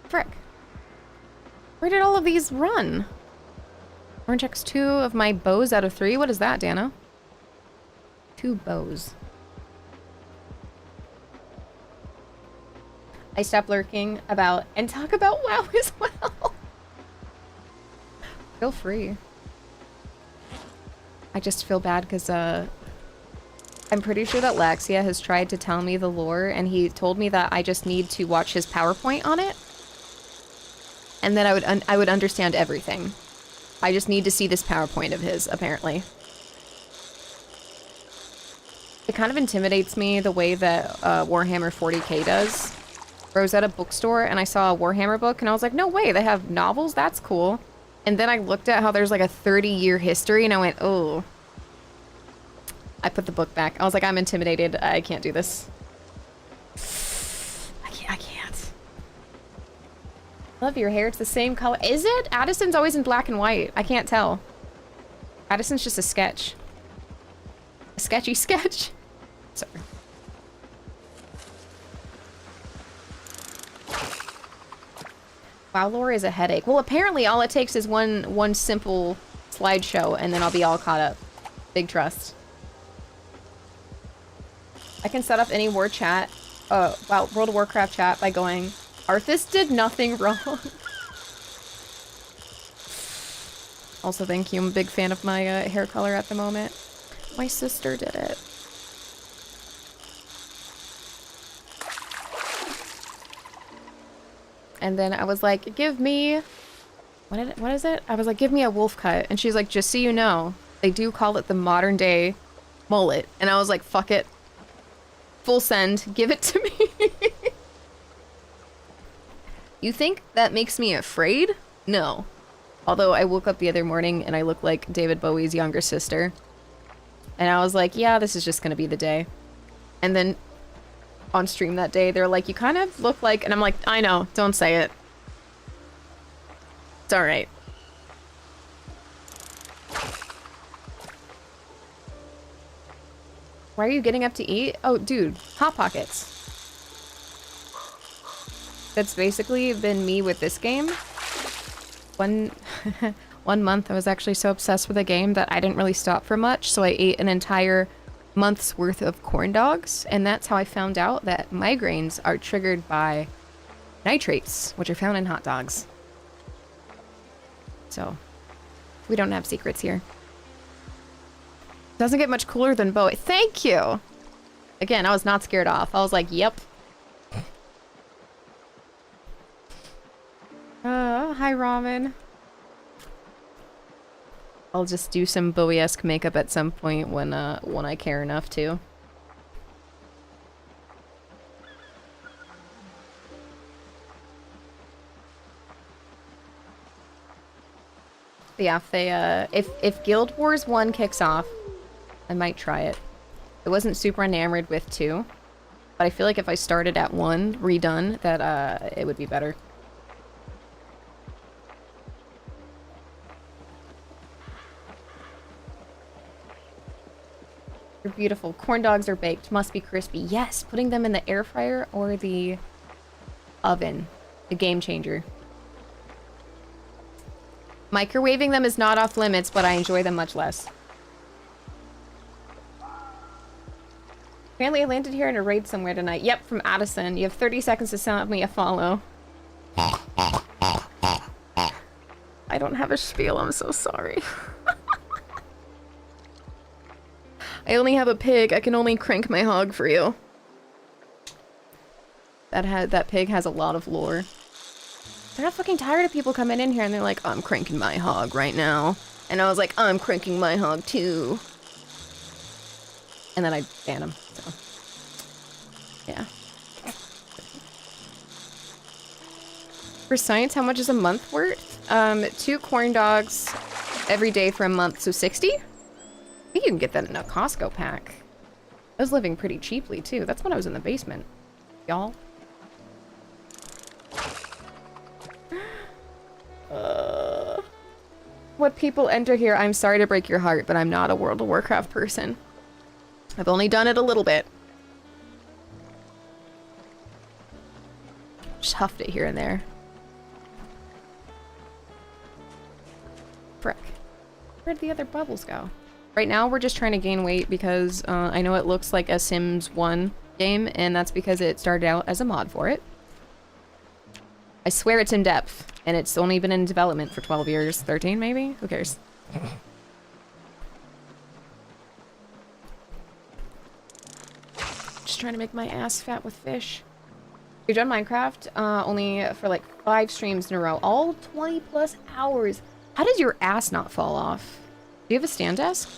Frick. Where did all of these run? Orange checks 2 of my bows out of 3. What is that, Dana? 2 bows. I stop lurking about and talk about WoW as well. Feel free. I just feel bad because I'm pretty sure that Laxia has tried to tell me the lore, and he told me that I just need to watch his PowerPoint on it, and then I would understand everything. I just need to see this PowerPoint of his, apparently. It kind of intimidates me the way that Warhammer 40k does. I was at a bookstore and I saw a Warhammer book and I was like, no way, they have novels? That's cool. And then I looked at how there's like a 30-year history and I went, oh. I put the book back. I was like, I'm intimidated. I can't do this. I can't. Love your hair. It's the same color. Is it? Addison's always in black and white. I can't tell. Addison's just a sketch. A sketchy sketch. Sorry. WoW lore is a headache. Well, apparently all it takes is one simple slideshow and then I'll be all caught up. Big trust. I can set up any war chat, wow, World of Warcraft chat by going, Arthas did nothing wrong. Also, thank you. I'm a big fan of my hair color at the moment. My sister did it. And then I was like, give me... What is it? I was like, give me a wolf cut. And she's like, just so you know, they do call it the modern day mullet. And I was like, fuck it. Full send. Give it to me. You think that makes me afraid? No. Although I woke up the other morning and I look like David Bowie's younger sister. And I was like, yeah, this is just gonna be the day. And then on stream that day, they're like, you kind of look like... And I'm like, I know, don't say it. It's alright. Why are you getting up to eat? Oh, dude, Hot Pockets. That's basically been me with this game. One month I was actually so obsessed with a game that I didn't really stop for much, so I ate an entire month's worth of corn dogs, and that's how I found out that migraines are triggered by nitrates, which are found in hot dogs. So, we don't have secrets here. Doesn't get much cooler than Bowie. Thank you! Again, I was not scared off. I was like, yep. Hi, Ramen. I'll just do some Bowie-esque makeup at some point when I care enough to. But yeah, if they, if Guild Wars 1 kicks off, I might try it. I wasn't super enamored with 2, but I feel like if I started at 1, redone, that, it would be better. They're beautiful. Corn dogs are baked. Must be crispy. Yes, putting them in the air fryer or the oven. A game changer. Microwaving them is not off limits, but I enjoy them much less. Apparently I landed here in a raid somewhere tonight. Yep, from Addison. You have 30 seconds to send me a follow. I don't have a spiel. I'm so sorry. I only have a pig. I can only crank my hog for you. That pig has a lot of lore. They're not fucking tired of people coming in here and they're like, I'm cranking my hog right now. And I was like, I'm cranking my hog too. And then I ban them, so. Yeah. For science, how much is a month worth? 2 corn dogs every day for a month, so 60? I think you can get that in a Costco pack. I was living pretty cheaply, too. That's when I was in the basement. Y'all. What people enter here, I'm sorry to break your heart, but I'm not a World of Warcraft person. I've only done it a little bit. Just huffed it here and there. Frick. Where'd the other bubbles go? Right now, we're just trying to gain weight because I know it looks like a Sims 1 game, and that's because it started out as a mod for it. I swear it's in depth, and it's only been in development for 12 years. 13 maybe? Who cares? Just trying to make my ass fat with fish. You're done Minecraft? Only for like 5 streams in a row. All 20 plus hours. How does your ass not fall off? Do you have a stand desk?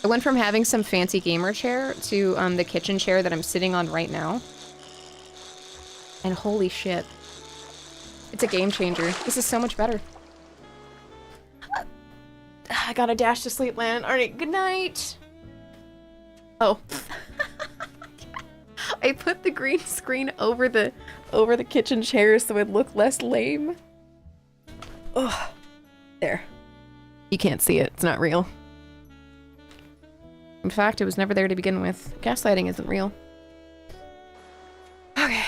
I went from having some fancy gamer chair to the kitchen chair that I'm sitting on right now. And holy shit. It's a game changer. This is so much better. I gotta dash to sleep, man. Alright, good night. Oh. I put the green screen over the kitchen chair so it looked less lame. Ugh. There. You can't see it. It's not real. In fact, it was never there to begin with. Gaslighting isn't real. Okay.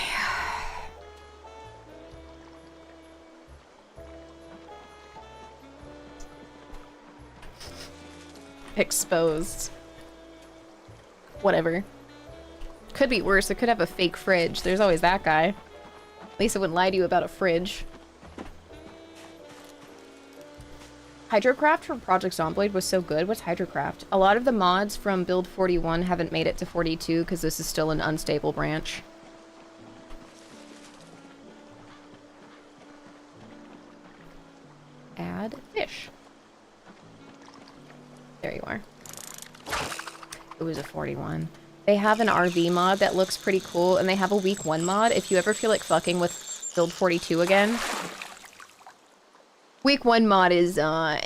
Exposed. Whatever. Could be worse. It could have a fake fridge. There's always that guy. At least I wouldn't lie to you about a fridge. Hydrocraft from Project Zomboid was so good. What's Hydrocraft? A lot of the mods from build 41 haven't made it to 42 because this is still an unstable branch. Add fish. There you are. It was a 41. They have an RV mod that looks pretty cool, and they have a week 1 mod. If you ever feel like fucking with build 42 again, week 1 mod is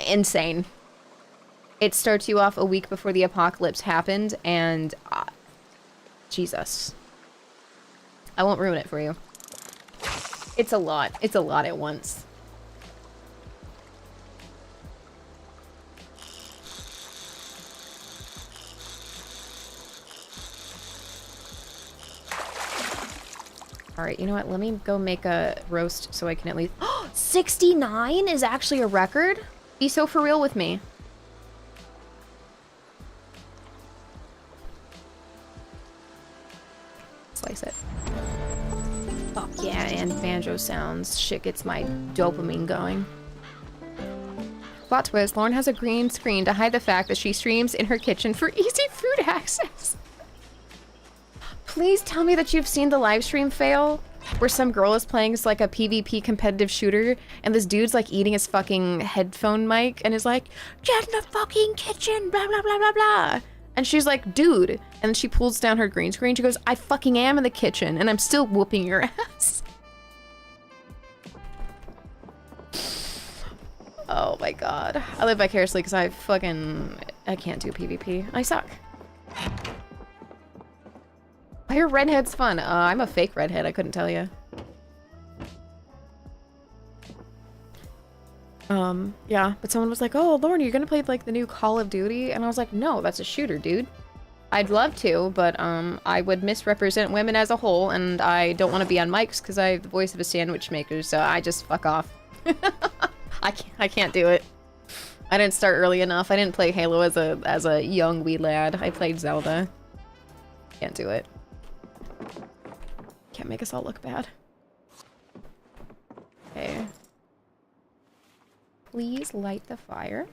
insane. It starts you off a week before the apocalypse happened, and Jesus. I won't ruin it for you. It's a lot. It's a lot at once. Alright, you know what? Let me go make a roast so I can at least... 69 is actually a record? Be so for real with me. Slice it. Oh, yeah, and banjo sounds. Shit gets my dopamine going. Plot twist, Lauren has a green screen to hide the fact that she streams in her kitchen for easy food access. Please tell me that you've seen the live stream fail where some girl is playing as like a PvP competitive shooter and this dude's like eating his fucking headphone mic and is like, get in the fucking kitchen, blah, blah, blah, blah, blah. And she's like, dude. And then she pulls down her green screen. She goes, I fucking am in the kitchen and I'm still whooping your ass. Oh my god. I live vicariously because I can't do PvP. I suck. Why are redheads fun? I'm a fake redhead, I couldn't tell you. Yeah, but someone was like, oh, Lauren, you're gonna play like the new Call of Duty? And I was like, no, that's a shooter, dude. I'd love to, but I would misrepresent women as a whole, and I don't want to be on mics because I have the voice of a sandwich maker, so I just fuck off. I can't do it. I didn't start early enough. I didn't play Halo as a young wee lad. I played Zelda. Can't do it. Can't make us all look bad. Okay. Please light the fire.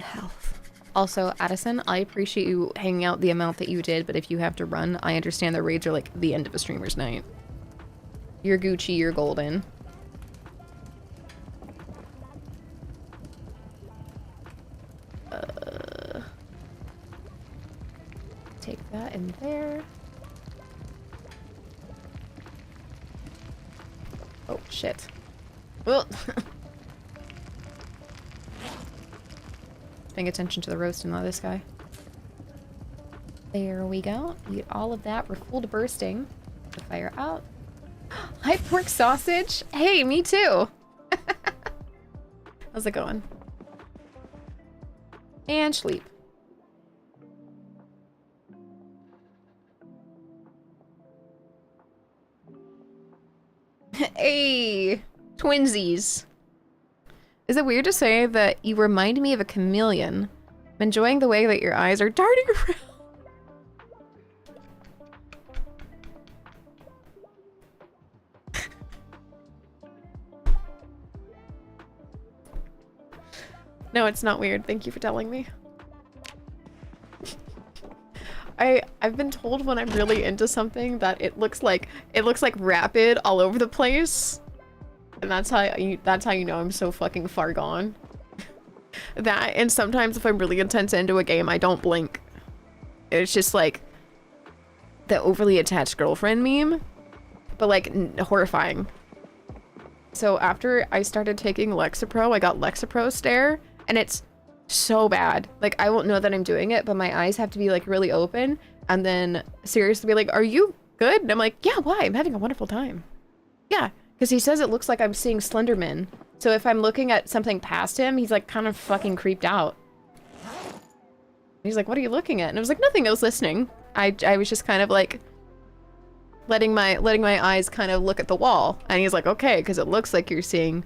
Health. Also, Addison, I appreciate you hanging out the amount that you did, but if you have to run, I understand the raids are like the end of a streamer's night. You're Gucci, you're golden. Take that in there. Oh, shit. Well, paying attention to the roast and not this guy. There we go. Eat all of that. We're full to bursting. Put the fire out. Hi, pork sausage. Hey, me too. How's it going? And sleep. Hey, twinsies. Is it weird to say that you remind me of a chameleon, I'm enjoying the way that your eyes are darting around. No, it's not weird. Thank you for telling me. I've been told when I'm really into something that it looks like rapid all over the place. And that's how you know I'm so fucking far gone. That, and sometimes if I'm really intense into a game, I don't blink. It's just like the overly attached girlfriend meme, but like horrifying. So after I started taking Lexapro, I got Lexapro stare, and it's so bad. Like, I won't know that I'm doing it, but my eyes have to be like really open, and then seriously be like, "Are you good?" And I'm like, "Yeah, why? I'm having a wonderful time." Yeah, because he says it looks like I'm seeing Slenderman. So if I'm looking at something past him, he's like kind of fucking creeped out. He's like, "What are you looking at?" And I was like, "Nothing, I was listening." I was just kind of like letting my eyes kind of look at the wall. And he's like, "Okay, because it looks like you're seeing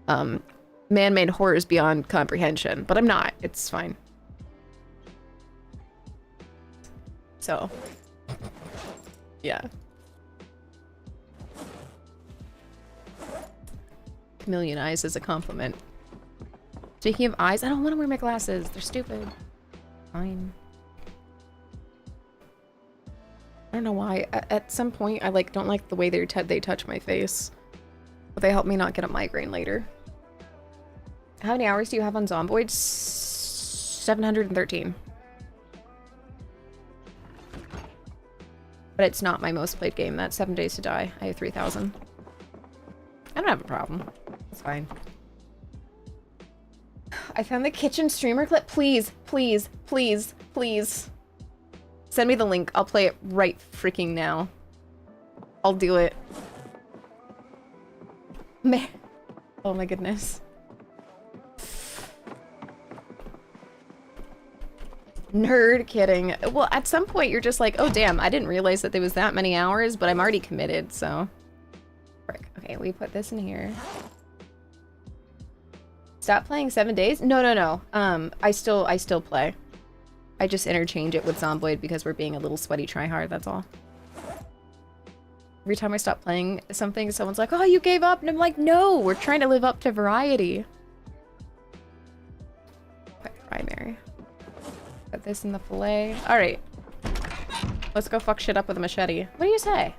man-made horrors beyond comprehension." But I'm not. It's fine. So, yeah. Chameleon eyes is a compliment. Speaking of eyes, I don't want to wear my glasses. They're stupid. Fine. I don't know why. At some point, I like don't like the way they touch my face. But they help me not get a migraine later. How many hours do you have on Zomboid? 713. But it's not my most played game. That's 7 Days to Die. I have 3,000. I don't have a problem. It's fine. I found the kitchen streamer clip. Please, please, please, please. Send me the link. I'll play it right freaking now. I'll do it. Man. Oh my goodness. Nerd kidding. Well, at some point you're just like, oh damn, I didn't realize that there was that many hours, but I'm already committed, so. Frick. Okay, we put this in here. Stop playing 7 days? No, no, no. I still play. I just interchange it with Zomboid because we're being a little sweaty tryhard, that's all. Every time I stop playing something, someone's like, "Oh, you gave up," and I'm like, no, we're trying to live up to variety. Put primary. Put this in the fillet. Alright. Let's go fuck shit up with a machete. What do you say?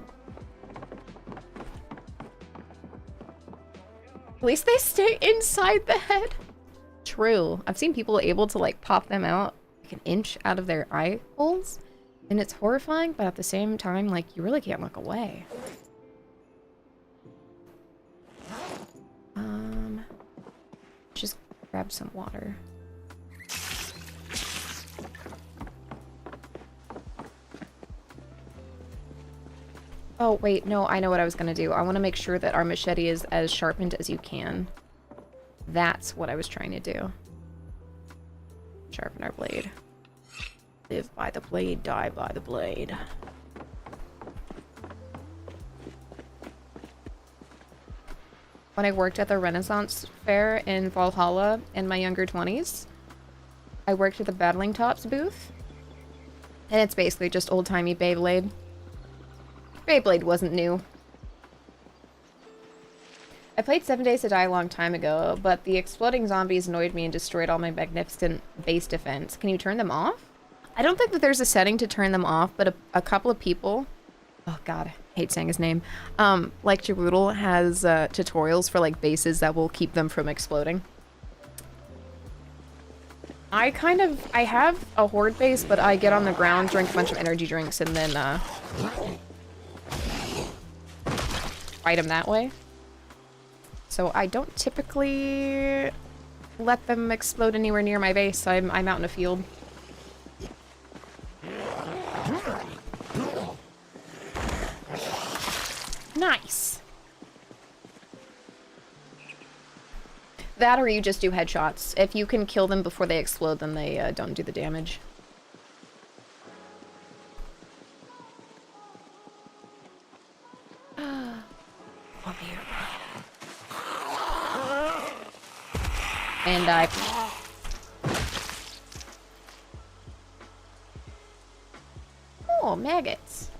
At least they stay inside the head. True. I've seen people able to like pop them out like an inch out of their eye holes. And it's horrifying, but at the same time, like, you really can't look away. Just grab some water. Oh, wait, no, I know what I was gonna do. I want to make sure that our machete is as sharpened as you can. That's what I was trying to do. Sharpen our blade. Live by the blade, die by the blade. When I worked at the Renaissance Fair in Valhalla in my younger 20s, I worked at the Battling Tops booth. And it's basically just old-timey Beyblade. Beyblade wasn't new. I played 7 Days to Die a long time ago, but the exploding zombies annoyed me and destroyed all my magnificent base defense. Can you turn them off? I don't think that there's a setting to turn them off, but a couple of people... Oh god, I hate saying his name. Like Jaboodle has tutorials for like bases that will keep them from exploding. I have a horde base, but I get on the ground, drink a bunch of energy drinks, and then fight them that way. So I don't typically let them explode anywhere near my base. I'm out in a field. Nice. That or you just do headshots. If you can kill them before they explode, then they don't do the damage. And I... Oh, maggots.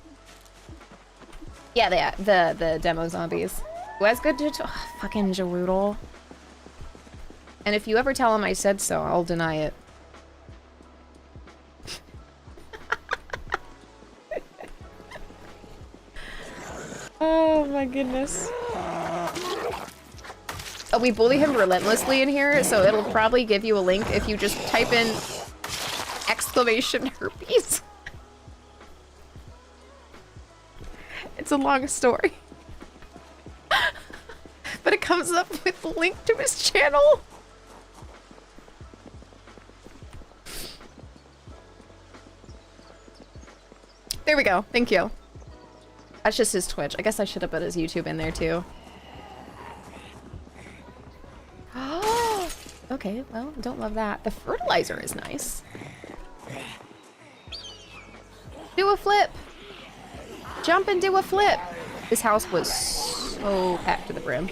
Yeah, the demo zombies. Who has good oh, fucking Geroodle. And if you ever tell him I said so, I'll deny it. Oh my goodness. Oh, we bully him relentlessly in here, so it'll probably give you a link if you just type in exclamation herpes. It's a long story. But it comes up with the link to his channel. There we go. Thank you. That's just his Twitch. I guess I should have put his YouTube in there too. Okay, well, don't love that. The fertilizer is nice. Do a flip! Jump and do a flip! This house was so packed to the brim.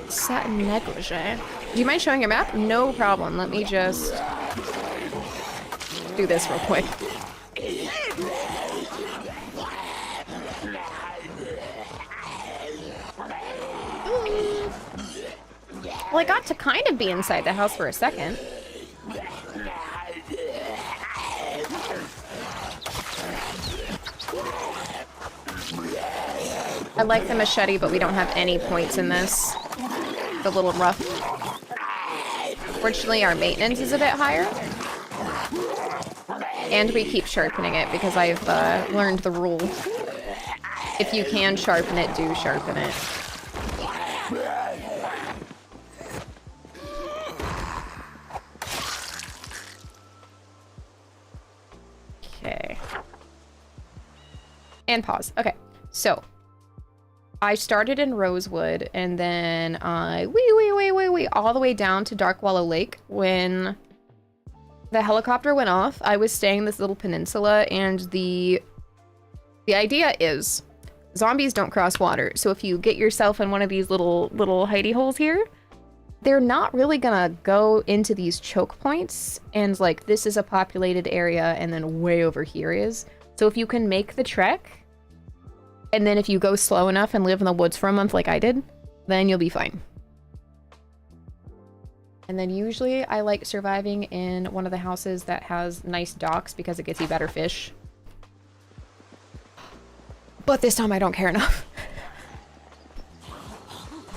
Satin negligee. Do you mind showing your map? No problem. Let me just do this real quick. Well, I got to kind of be inside the house for a second. I like the machete, but we don't have any points in this. It's a little rough. Fortunately, our maintenance is a bit higher. And we keep sharpening it because I've learned the rule. If you can sharpen it, do sharpen it. Okay. And pause. Okay, so I started in Rosewood, and then I wee all the way down to Darkwallow Lake. When the helicopter went off, I was staying in this little peninsula, and the idea is zombies don't cross water. So if you get yourself in one of these little hidey holes here, they're not really gonna go into these choke points, and like this is a populated area, and then way over here is. So if you can make the trek, and then if you go slow enough and live in the woods for a month like I did, then you'll be fine. And then usually I like surviving in one of the houses that has nice docks because it gets you better fish. But this time I don't care enough.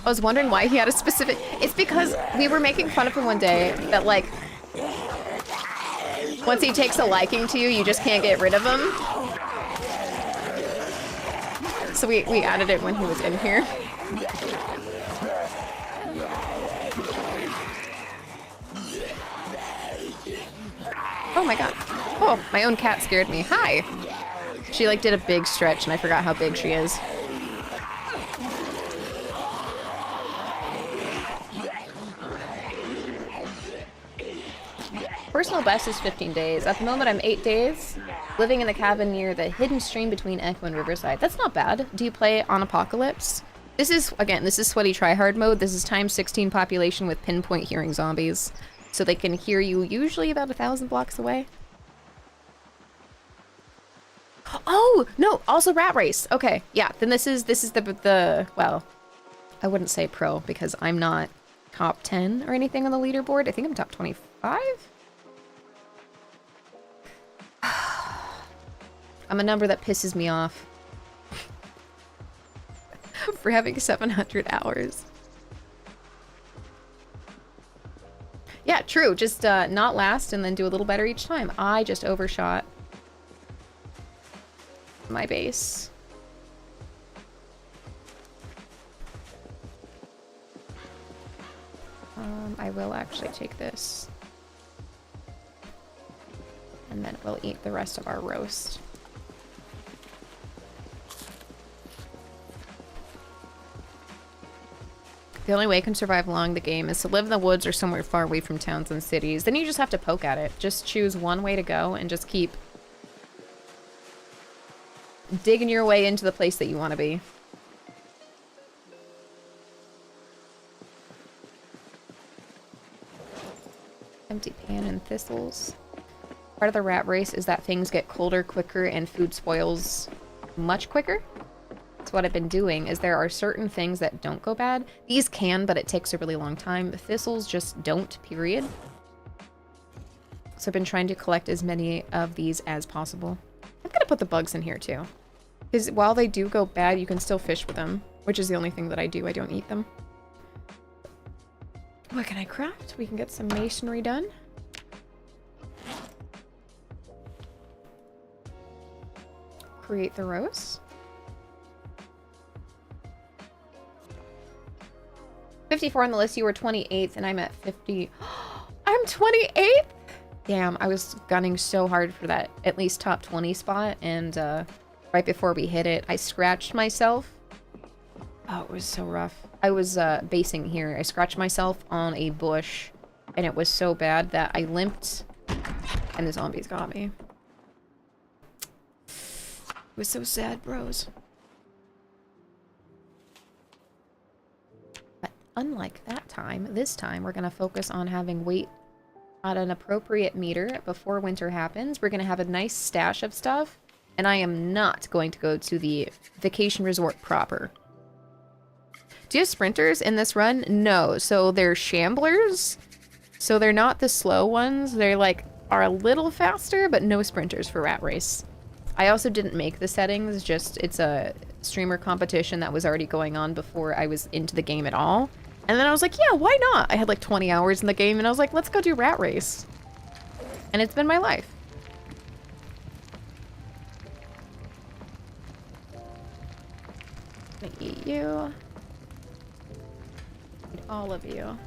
I was wondering why he had a specific... It's because we were making fun of him one day that, like, once he takes a liking to you, you just can't get rid of him. So we added it when he was in here. Oh my god. Oh, my own cat scared me. Hi! She, like, did a big stretch, and I forgot how big she is. Personal best is 15 days. At the moment, I'm 8 days, living in the cabin near the hidden stream between Echo and Riverside. That's not bad. Do you play on Apocalypse? This is, again, this is sweaty tryhard mode. This is times 16 population with pinpoint hearing zombies. So they can hear you usually about 1,000 blocks away. Oh, no, also RATRACE. Okay, yeah, then this is the, well, I wouldn't say pro because I'm not top 10 or anything on the leaderboard. I think I'm top 25? I'm a number that pisses me off for having 700 hours. Yeah, true. Just not last and then do a little better each time. I just overshot my base. I will actually take this. And then we'll eat the rest of our roast. The only way I can survive along the game is to live in the woods or somewhere far away from towns and cities. Then you just have to poke at it. Just choose one way to go and just keep digging your way into the place that you want to be. Empty pan and thistles. Part of the rat race is that things get colder quicker and food spoils much quicker. That's what I've been doing, is there are certain things that don't go bad. These can, but it takes a really long time. The thistles just don't, period. So I've been trying to collect as many of these as possible. I'm gonna put the bugs in here too. Because while they do go bad, you can still fish with them, which is the only thing that I do. I don't eat them. What can I craft? We can get some masonry done. Create the rows. 54 on the list, you were 28th, and I'm at 50. I'm 28th? Damn, I was gunning so hard for that at least top 20 spot, and right before we hit it, I scratched myself. Oh, it was so rough. I was basing here. I scratched myself on a bush, and it was so bad that I limped, and the zombies got me. It was so sad, bros. But unlike that time, this time we're going to focus on having weight at an appropriate meter before winter happens. We're going to have a nice stash of stuff, and I am not going to go to the vacation resort proper. Do you have sprinters in this run? No. So they're shamblers. So they're not the slow ones. They're like, are a little faster, but no sprinters for Rat Race. I also didn't make the settings, just it's a streamer competition that was already going on before I was into the game at all. And then I was like, yeah, why not? I had like 20 hours in the game and I was like, let's go do Rat Race. And it's been my life. I'm gonna eat you. Eat all of you.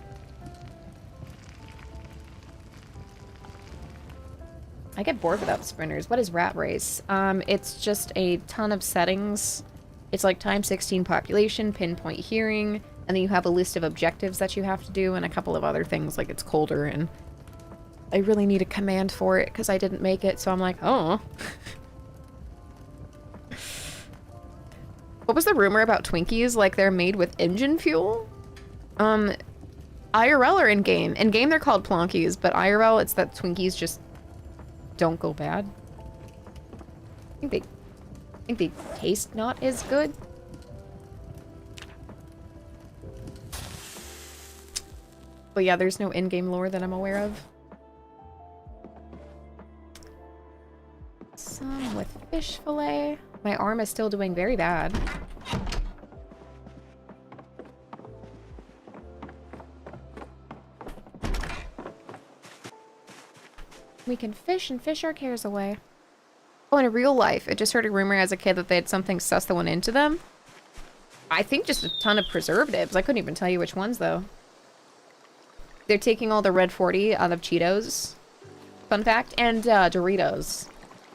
I get bored without sprinters. What is Rat Race? It's just a ton of settings. It's like time 16 population, pinpoint hearing, and then you have a list of objectives that you have to do and a couple of other things, like it's colder and I really need a command for it because I didn't make it, so I'm like, oh. What was the rumor about Twinkies? Like they're made with engine fuel? IRL or in-game? In-game they're called Plonkies, but IRL it's that Twinkies just don't go bad. I think they taste not as good. But yeah, there's no in-game lore that I'm aware of. Some with fish fillet. My arm is still doing very bad. We can fish and fish our cares away. Oh, in real life, I just heard a rumor as a kid that they had something sus that went into them. I think just a ton of preservatives. I couldn't even tell you which ones, though. They're taking all the Red 40 out of Cheetos. Fun fact. And Doritos.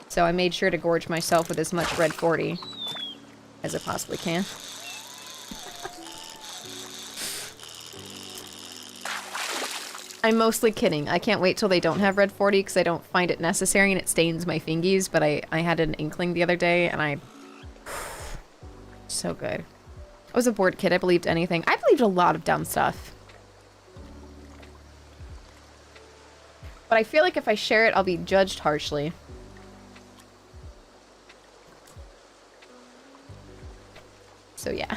So I made sure to gorge myself with as much Red 40 as I possibly can. I'm mostly kidding. I can't wait till they don't have Red 40 because I don't find it necessary and it stains my fingies, but I had an inkling the other day and I... So good. I was a bored kid. I believed anything. I believed a lot of dumb stuff. But I feel like if I share it, I'll be judged harshly. So yeah.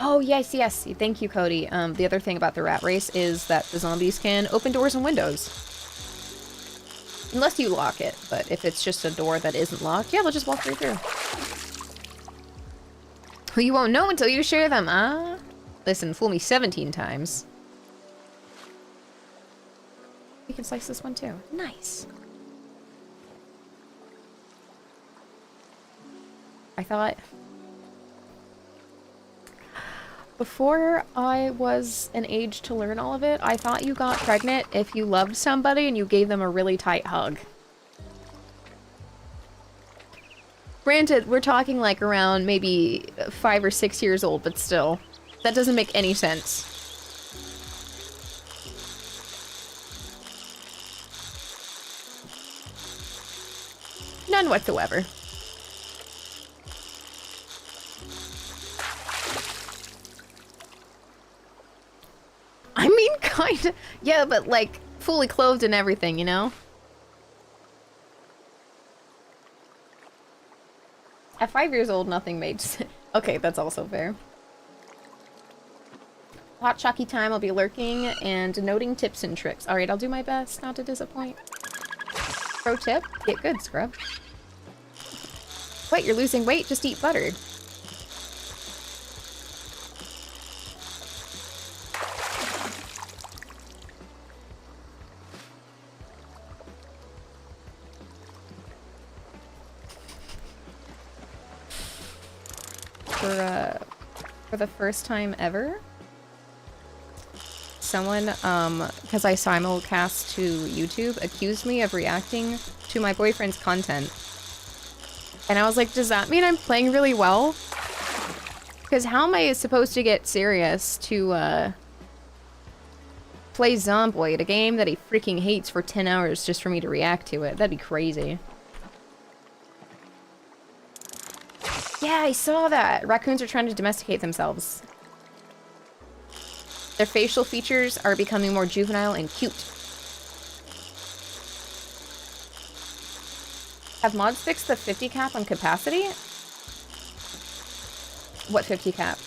Oh, yes, yes. Thank you, Cody. The other thing about the Rat Race is that the zombies can open doors and windows. Unless you lock it, but if it's just a door that isn't locked, yeah, they'll just walk right through. Well, you won't know until you share them, huh? Listen, fool me 17 times. We can slice this one too. Nice. I thought... Before I was an age to learn all of it, I thought you got pregnant if you loved somebody and you gave them a really tight hug. Granted, we're talking like around maybe 5 or 6 years old, but still. That doesn't make any sense. None whatsoever. Kinda. Yeah, but like fully clothed and everything, you know? At 5 years old, nothing made sense. Okay, that's also fair. Hot Chucky time, I'll be lurking and noting tips and tricks. Alright, I'll do my best not to disappoint. Pro tip, get good, scrub. Wait, you're losing weight? Just eat butter. For the first time ever, someone, because I simulcast to YouTube, accused me of reacting to my boyfriend's content. And I was like, does that mean I'm playing really well? Because how am I supposed to get serious to, play Zomboid, a game that he freaking hates, for 10 hours just for me to react to it? That'd be crazy. Yeah, I saw that. Raccoons are trying to domesticate themselves. Their facial features are becoming more juvenile and cute. Have mods fixed the 50 cap on capacity? What 50 cap?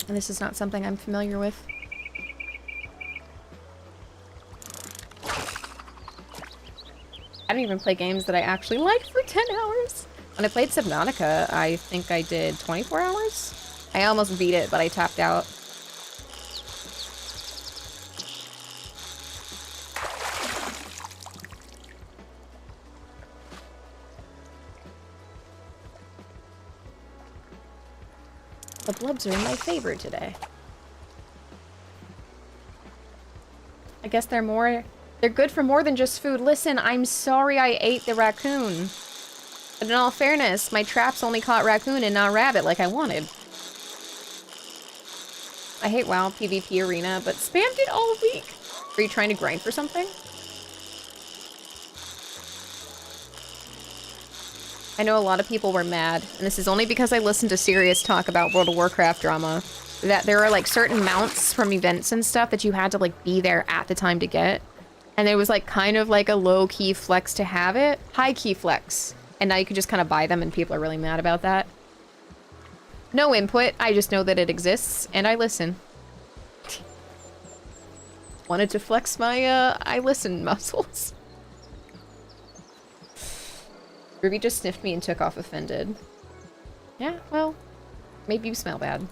And this is not something I'm familiar with. I don't even play games that I actually like for 10 hours. When I played Subnautica, I think I did 24 hours. I almost beat it, but I tapped out. The blubs are in my favor today. I guess they're good for more than just food. Listen, I'm sorry I ate the raccoon. But in all fairness, my traps only caught raccoon and not rabbit like I wanted. I hate WoW PvP arena, but spammed it all week. Are you trying to grind for something? I know a lot of people were mad, and this is only because I listened to Sirius talk about World of Warcraft drama, that there are like certain mounts from events and stuff that you had to like be there at the time to get. And it was like kind of like a low-key flex to have it. High-key flex. And now you can just kind of buy them and people are really mad about that. No input, I just know that it exists, and I listen. Wanted to flex my, I listen muscles. Ruby just sniffed me and took off offended. Yeah, well, maybe you smell bad.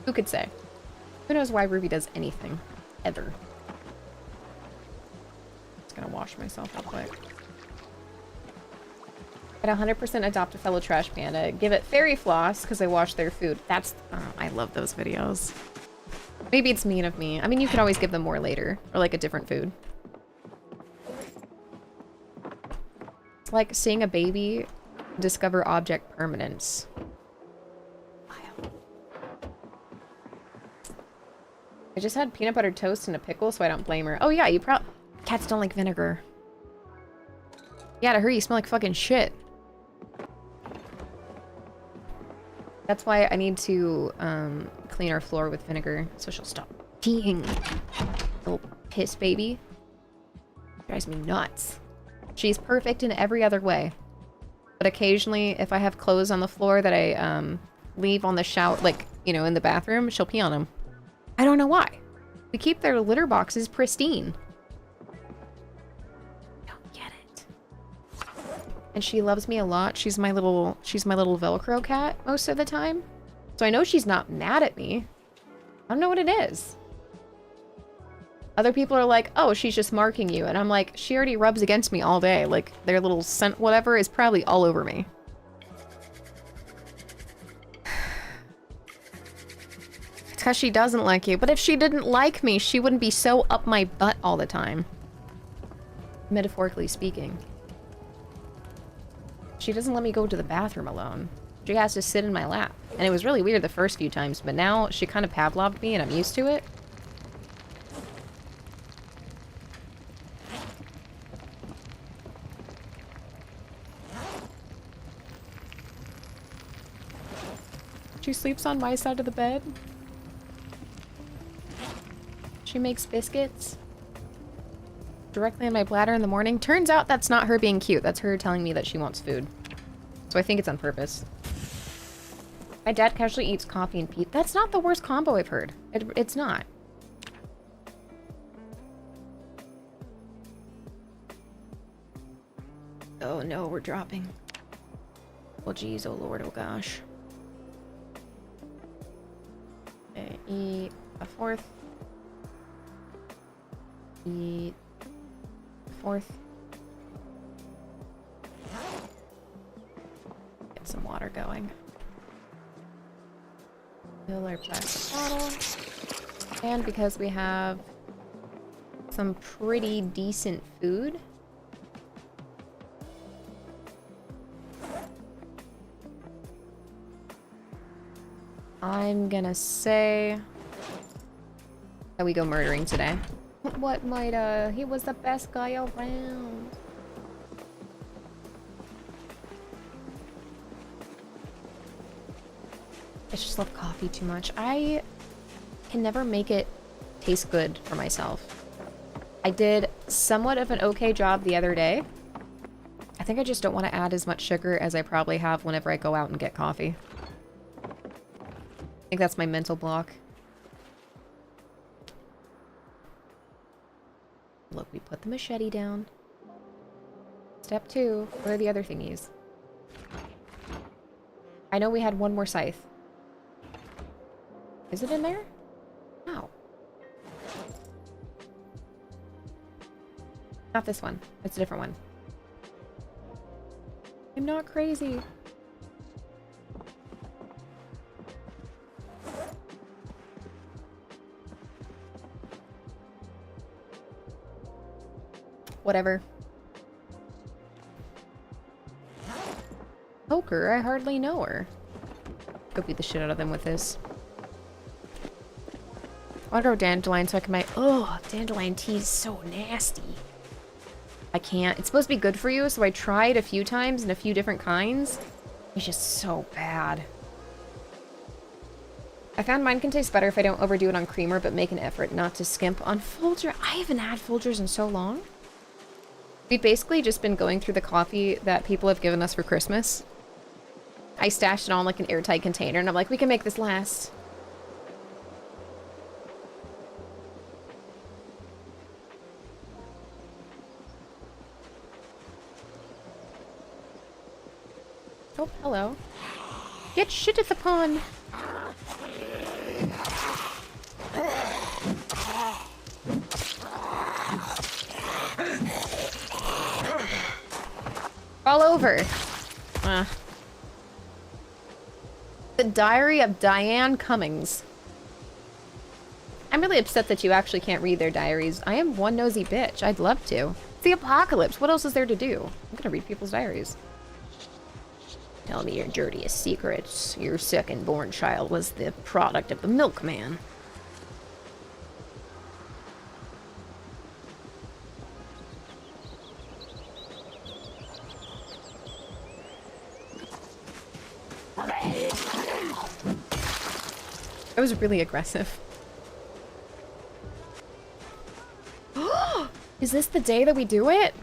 Who could say? Who knows why Ruby does anything, ever. Just gonna wash myself real quick. I'd 100% adopt a fellow trash panda. Give it fairy floss because I wash their food. That's, I love those videos. Maybe it's mean of me. I mean, you can always give them more later, or like a different food. It's like seeing a baby discover object permanence. Wow. I just had peanut butter toast and a pickle, so I don't blame her. Oh yeah, you probably... Cats don't like vinegar. Yeah, to her, you smell like fucking shit. That's why I need to clean our floor with vinegar, so she'll stop peeing. Little piss baby. Drives me nuts. She's perfect in every other way. But occasionally, if I have clothes on the floor that I leave on the shower, like, you know, in the bathroom, she'll pee on them. I don't know why. We keep their litter boxes pristine. Don't get it. And she loves me a lot. She's my little Velcro cat most of the time. So I know she's not mad at me. I don't know what it is. Other people are like, oh, she's just marking you. And I'm like, she already rubs against me all day. Like, their little scent whatever is probably all over me. It's because she doesn't like you. But if she didn't like me, she wouldn't be so up my butt all the time. Metaphorically speaking. She doesn't let me go to the bathroom alone. She has to sit in my lap. And it was really weird the first few times, but now she kind of Pavloved me and I'm used to it. She sleeps on my side of the bed. She makes biscuits directly in my bladder in the morning. Turns out that's not her being cute. That's her telling me that she wants food. So I think it's on purpose. My dad casually eats coffee and pizza. That's not the worst combo I've heard. It's not. Oh no, we're dropping. Oh geez, oh lord, oh gosh. Okay, eat a fourth. Eat a fourth. Get some water going. Fill our plastic bottle. And because we have some pretty decent food, I'm gonna say that we go murdering today. What might, he was the best guy around. I just love coffee too much. I can never make it taste good for myself. I did somewhat of an okay job the other day. I think I just don't want to add as much sugar as I probably have whenever I go out and get coffee. I think that's my mental block. Look, we put the machete down. Step 2. What are the other thingies? I know we had one more scythe. Is it in there? No. Not this one. It's a different one. I'm not crazy. Whatever. Poker, I hardly know her. Go beat the shit out of them with this. I'll grow dandelion so I can make— oh, dandelion tea is so nasty. I can't. It's supposed to be good for you, so I tried a few times in a few different kinds. It's just so bad. I found mine can taste better if I don't overdo it on creamer, but make an effort not to skimp on Folger. I haven't had Folgers in so long. We've basically just been going through the coffee that people have given us for Christmas. I stashed it all in like an airtight container, and I'm like, we can make this last. Oh, hello. Get shit at the pond. All over. The Diary of Diane Cummings. I'm really upset that you actually can't read their diaries. I am one nosy bitch. I'd love to. It's the apocalypse. What else is there to do? I'm gonna read people's diaries. Tell me your dirtiest secrets. Your second-born child was the product of the milkman. That was really aggressive. Is this the day that we do it?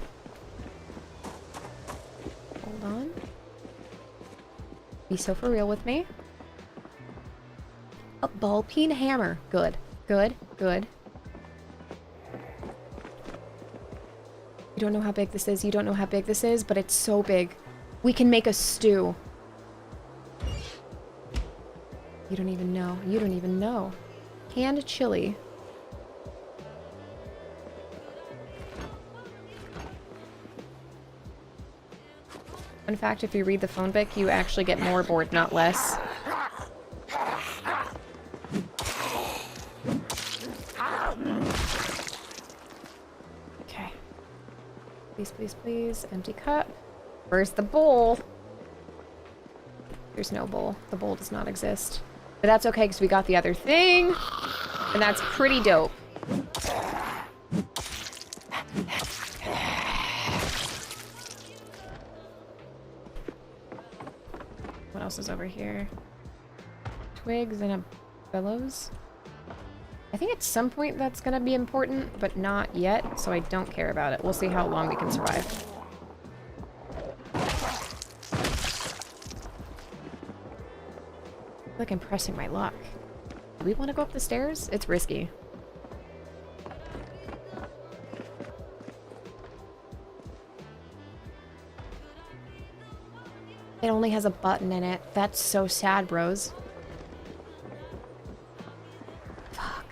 Hold on. Be so for real with me. A ball peen hammer. Good. Good. Good. You don't know how big this is. You don't know how big this is, but it's so big. We can make a stew. You don't even know. You don't even know. Canned chili. In fact, if you read the phone book, you actually get more bored, not less. Okay. Please, please, please. Empty cup. Where's the bowl? There's no bowl. The bowl does not exist. But that's okay, because we got the other thing. And that's pretty dope. What else is over here? Twigs and a bellows. I think think at some point that's gonna be important, but not yet, so I don't care about it. We'll see how long we can survive. I feel like I'm pressing my luck. Do we want to go up the stairs? It's risky. It only has a button in it. That's so sad, bros. Fuck.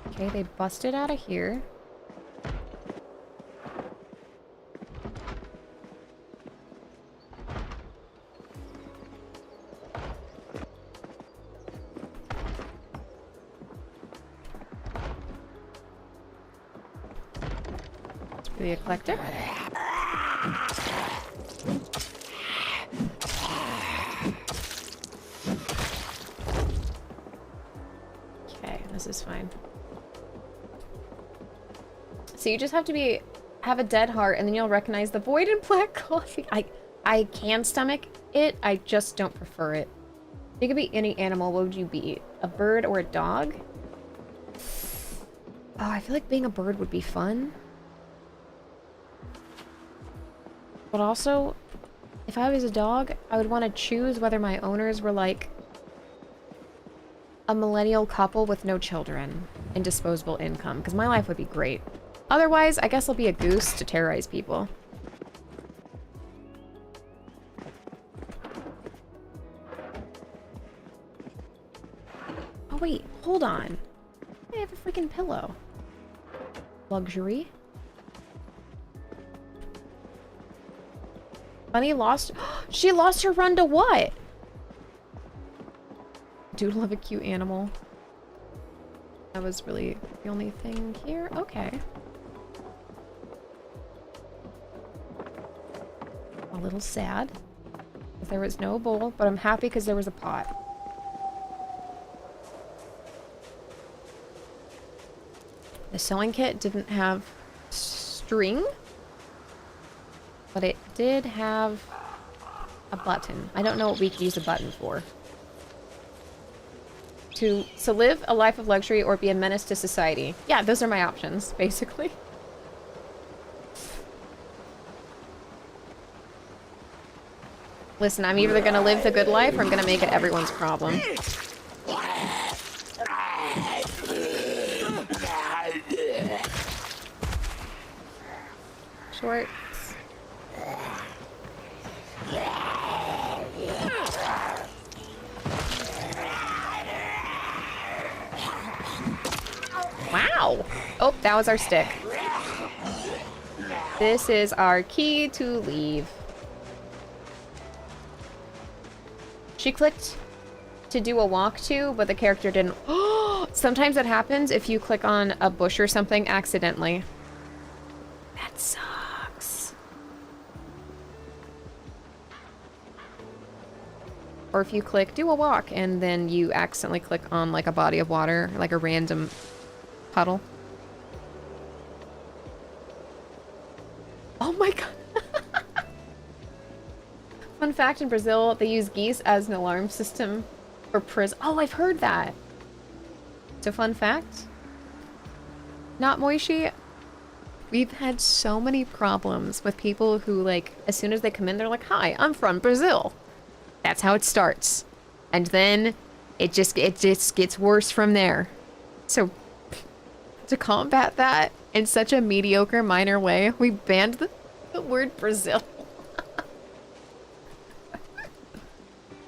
Okay, they busted out of here. Pretty eclectic. Okay, this is fine. So you just have to have a dead heart, and then you'll recognize the void in black coffee. I can stomach it, I just don't prefer it. If you could be any animal, what would you be? A bird or a dog? Oh, I feel like being a bird would be fun. But also, if I was a dog, I would want to choose whether my owners were like a millennial couple with no children and disposable income, because my life would be great. Otherwise, I guess I'll be a goose to terrorize people. Oh wait, hold on. I have a freaking pillow. Luxury. Bunny lost... She lost her run to what? Doodle of a cute animal. That was really the only thing here? Okay. A little sad. There was no bowl, but I'm happy because there was a pot. The sewing kit didn't have string, but it did have a button. I don't know what we could use a button for. To live a life of luxury or be a menace to society. Yeah, those are my options, basically. Listen, I'm either gonna live the good life or I'm gonna make it everyone's problem. Shorts. Wow! Oh, that was our stick. This is our key to leave. She clicked to do a walk to, but the character didn't. Sometimes it happens if you click on a bush or something accidentally. That sucks. Or if you click do a walk and then you accidentally click on like a body of water, like a random puddle. Oh my god. Fun fact, in Brazil, they use geese as an alarm system for prison. Oh, I've heard that. So fun fact. Not Moishi. We've had so many problems with people who, like, as soon as they come in, they're like, hi, I'm from Brazil. That's how it starts. And then it just gets worse from there. So to combat that in such a mediocre, minor way, we banned the word Brazil.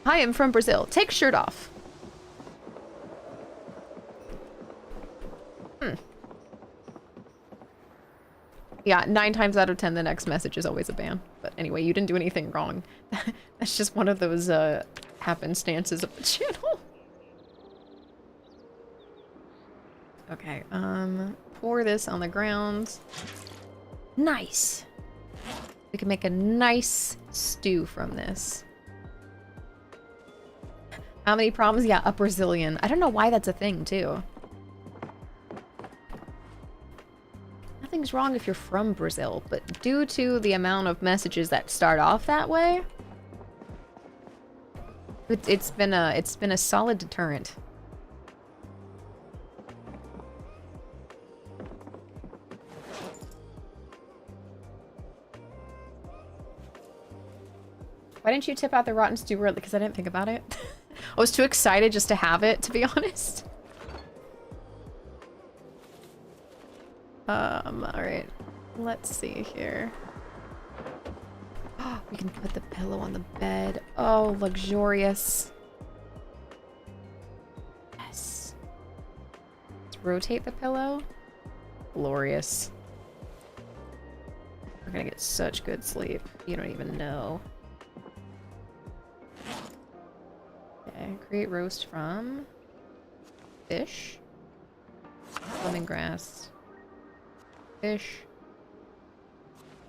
Hi, I'm from Brazil. Take shirt off. Yeah, 9 times out of 10, the next message is always a ban. But anyway, you didn't do anything wrong. That's just one of those happenstances of the channel. Okay, pour this on the ground. Nice. We can make a nice stew from this. How many problems? Yeah, a Brazilian. I don't know why that's a thing, too. nothing's wrong if you're from Brazil, but due to the amount of messages that start off that way, it's been a solid deterrent. Why didn't you tip out the rotten stew early? Because I didn't think about it. I was too excited just to have it, to be honest. Alright. Let's see here. Oh, we can put the pillow on the bed. Oh, luxurious. Yes. Let's rotate the pillow. Glorious. We're gonna get such good sleep. You don't even know. Okay, create roast from fish, lemongrass, fish,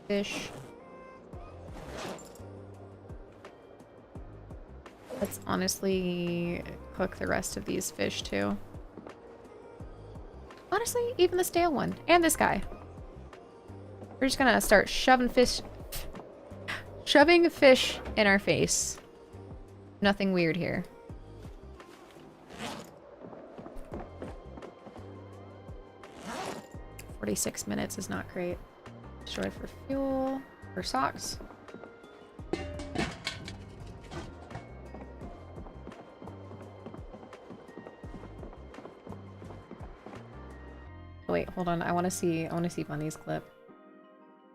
fish. Let's honestly cook the rest of these fish too. Honestly, even the stale one and this guy. We're just gonna start shoving fish in our face. Nothing weird here. "46 minutes is not great." Destroyed for fuel. For socks. Oh, wait, hold on. I wanna see Bunny's clip.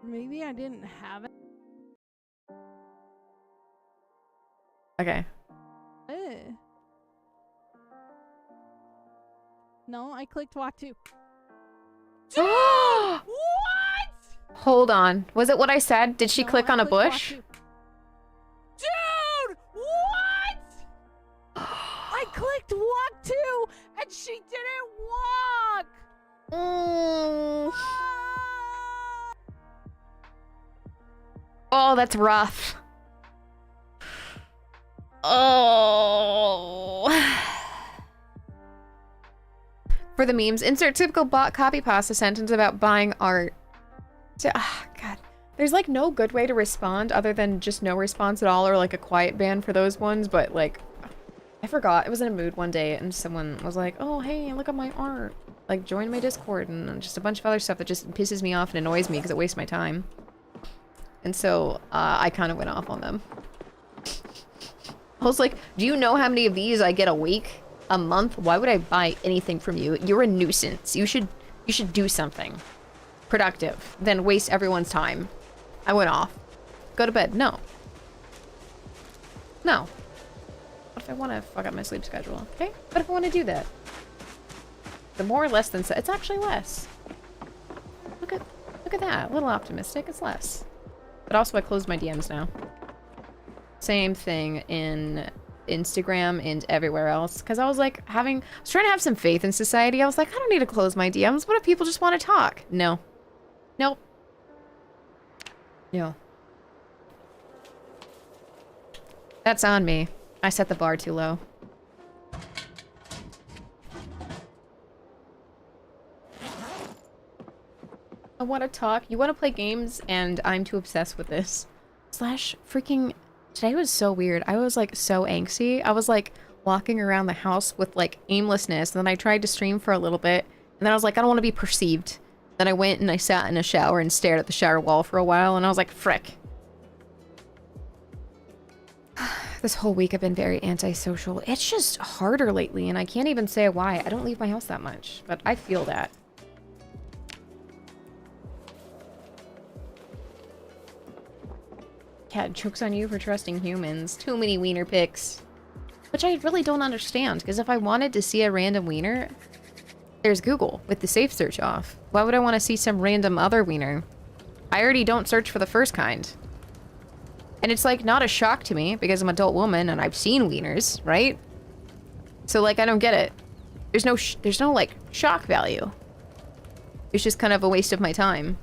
Maybe I didn't have it. Okay. No, I clicked walk to. What? Hold on. Was it what I said? Did she No, click I on a clicked walk bush? to. Dude! What? I clicked walk to and she didn't walk! Mm. Oh, that's rough. Oh. For the memes, insert typical bot copy pasta sentence about buying art. God. There's like no good way to respond other than just no response at all or like a quiet ban for those ones, but like I forgot. I was in a mood one day and someone was like, "Oh, hey, look at my art. Like join my Discord," and just a bunch of other stuff that just pisses me off and annoys me because it wastes my time. And so I kind of went off on them. I was like, "Do you know how many of these I get a week? A month? Why would I buy anything from you? You're a nuisance. You should do something productive than waste everyone's time." I went off. Go to bed. No. No. What if I want to fuck up my sleep schedule? Okay. What if I want to do that? The more or less than it's actually less. Look at that. A little optimistic. It's less. But also I closed my DMs now. Same thing in Instagram and everywhere else. Because I was like I was trying to have some faith in society. I was like, I don't need to close my DMs. What if people just want to talk? No. Nope. No. That's on me. I set the bar too low. I want to talk. You want to play games, and I'm too obsessed with this. Slash freaking... Today was so weird. I was, like, so angsty. I was, like, walking around the house with, like, aimlessness, and then I tried to stream for a little bit, and then I was like, I don't want to be perceived. Then I went and I sat in a shower and stared at the shower wall for a while, and I was like, frick. This whole week I've been very antisocial. It's just harder lately, and I can't even say why. I don't leave my house that much, but I feel that. Cat jokes on you for trusting humans. Too many wiener pics. Which I really don't understand, because if I wanted to see a random wiener, there's Google with the safe search off. Why would I want to see some random other wiener? I already don't search for the first kind. And it's like not a shock to me because I'm an adult woman and I've seen wieners, right? So like I don't get it. There's no like shock value. It's just kind of a waste of my time.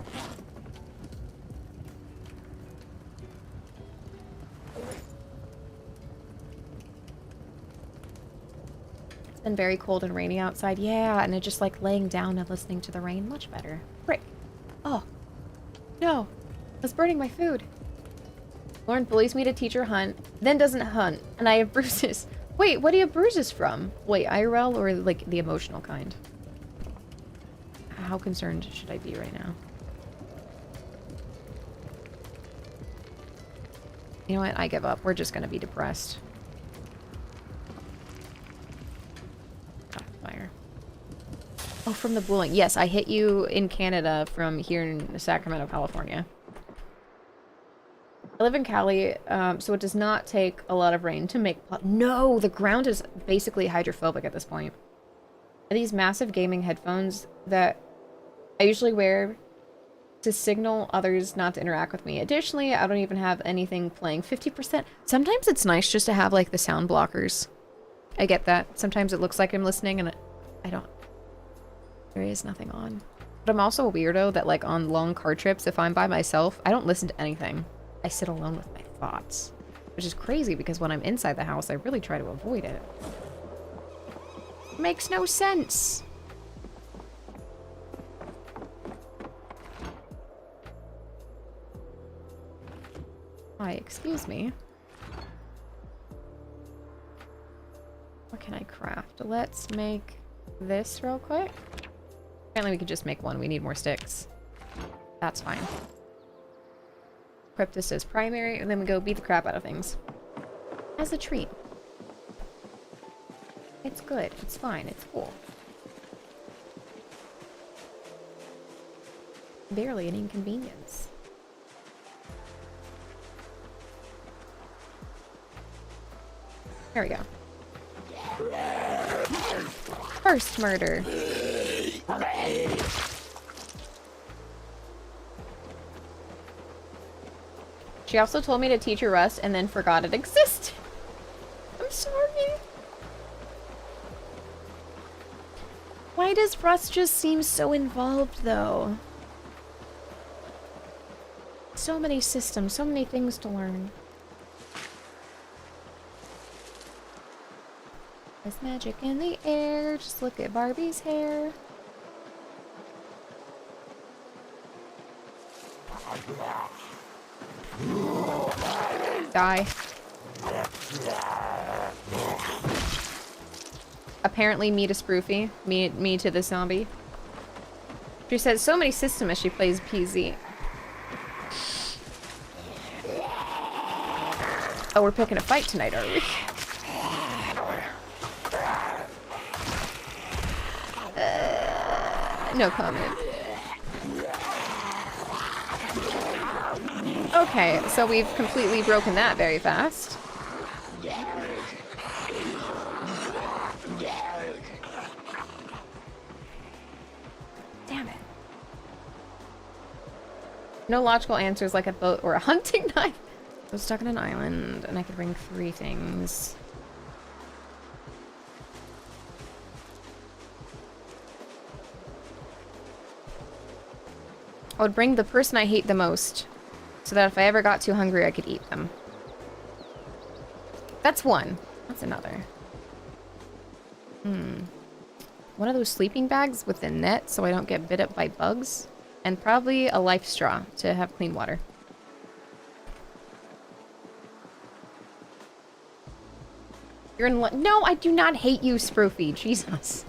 It's been very cold and rainy outside. Yeah, and it's just like laying down and listening to the rain. Much better. Frick. That's burning my food. Lauren bullies me to teach her hunt, then doesn't hunt, and I have bruises. Wait, what do you have bruises from? Wait, IRL or like the emotional kind? How concerned should I be right now? You know what? I give up. We're just gonna be depressed. Oh, fire. Oh, from the bullying. Yes, I hit you in Canada from here in Sacramento, California. I live in Cali, so it does not take a lot of rain to make... No! The ground is basically hydrophobic at this point. These massive gaming headphones that I usually wear to signal others not to interact with me. Additionally, I don't even have anything playing 50%. Sometimes it's nice just to have, like, the sound blockers. I get that. Sometimes it looks like I'm listening and I don't... There is nothing on. But I'm also a weirdo that, like, on long car trips, if I'm by myself, I don't listen to anything. I sit alone with my thoughts. Which is crazy because when I'm inside the house, I really try to avoid it. Makes no sense. Hi, excuse me. What can I craft? Let's make this real quick. Apparently we could just make one. We need more sticks. That's fine. Equip this as primary, and then we go beat the crap out of things. As a treat. It's good. It's fine. It's cool. Barely an inconvenience. There we go. First murder. She also told me to teach her Rust and then forgot it existed. I'm sorry. Why does Rust just seem so involved, though? So many systems, so many things to learn. There's magic in the air. Just look at Barbie's hair. Die. Apparently me to Sproofy. Me to the zombie. She says so many systems as she plays PZ. Oh, we're picking a fight tonight, are we? No comment. Okay, so we've completely broken that very fast. Damn it. No logical answers like a boat or a hunting knife. I was stuck on an island and I could bring 3 things. I would bring the person I hate the most, so that if I ever got too hungry, I could eat them. That's one. That's another. One of those sleeping bags with a net so I don't get bit up by bugs. And probably a life straw to have clean water. You're in No, I do not hate you, Sproofy. Jesus.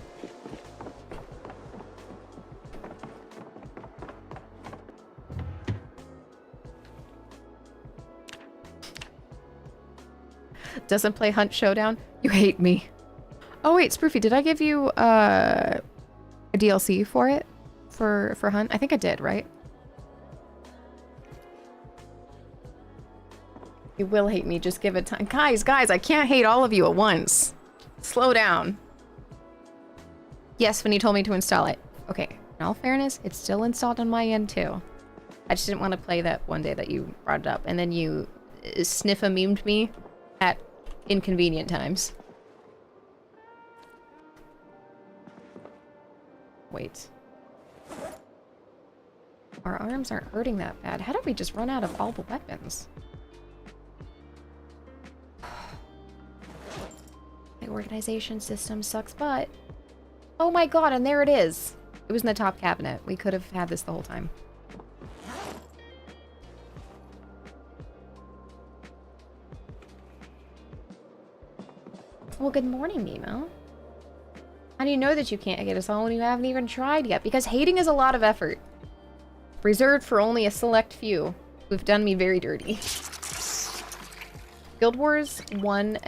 Doesn't play Hunt Showdown? You hate me. Oh wait, Sproofy, did I give you a DLC for it? For Hunt? I think I did, right? You will hate me, just give it time. Guys, I can't hate all of you at once. Slow down. Yes, when you told me to install it. Okay, in all fairness, it's still installed on my end too. I just didn't want to play that one day that you brought it up, and then you sniffa-memed me at inconvenient times. Wait. Our arms aren't hurting that bad. How did we just run out of all the weapons? My organization system sucks butt. Oh my god, and there it is. It was in the top cabinet. We could have had this the whole time. Well, good morning, Nemo. How do you know that you can't get us all when you haven't even tried yet? Because hating is a lot of effort. Reserved for only a select few who've done me very dirty. Guild Wars 1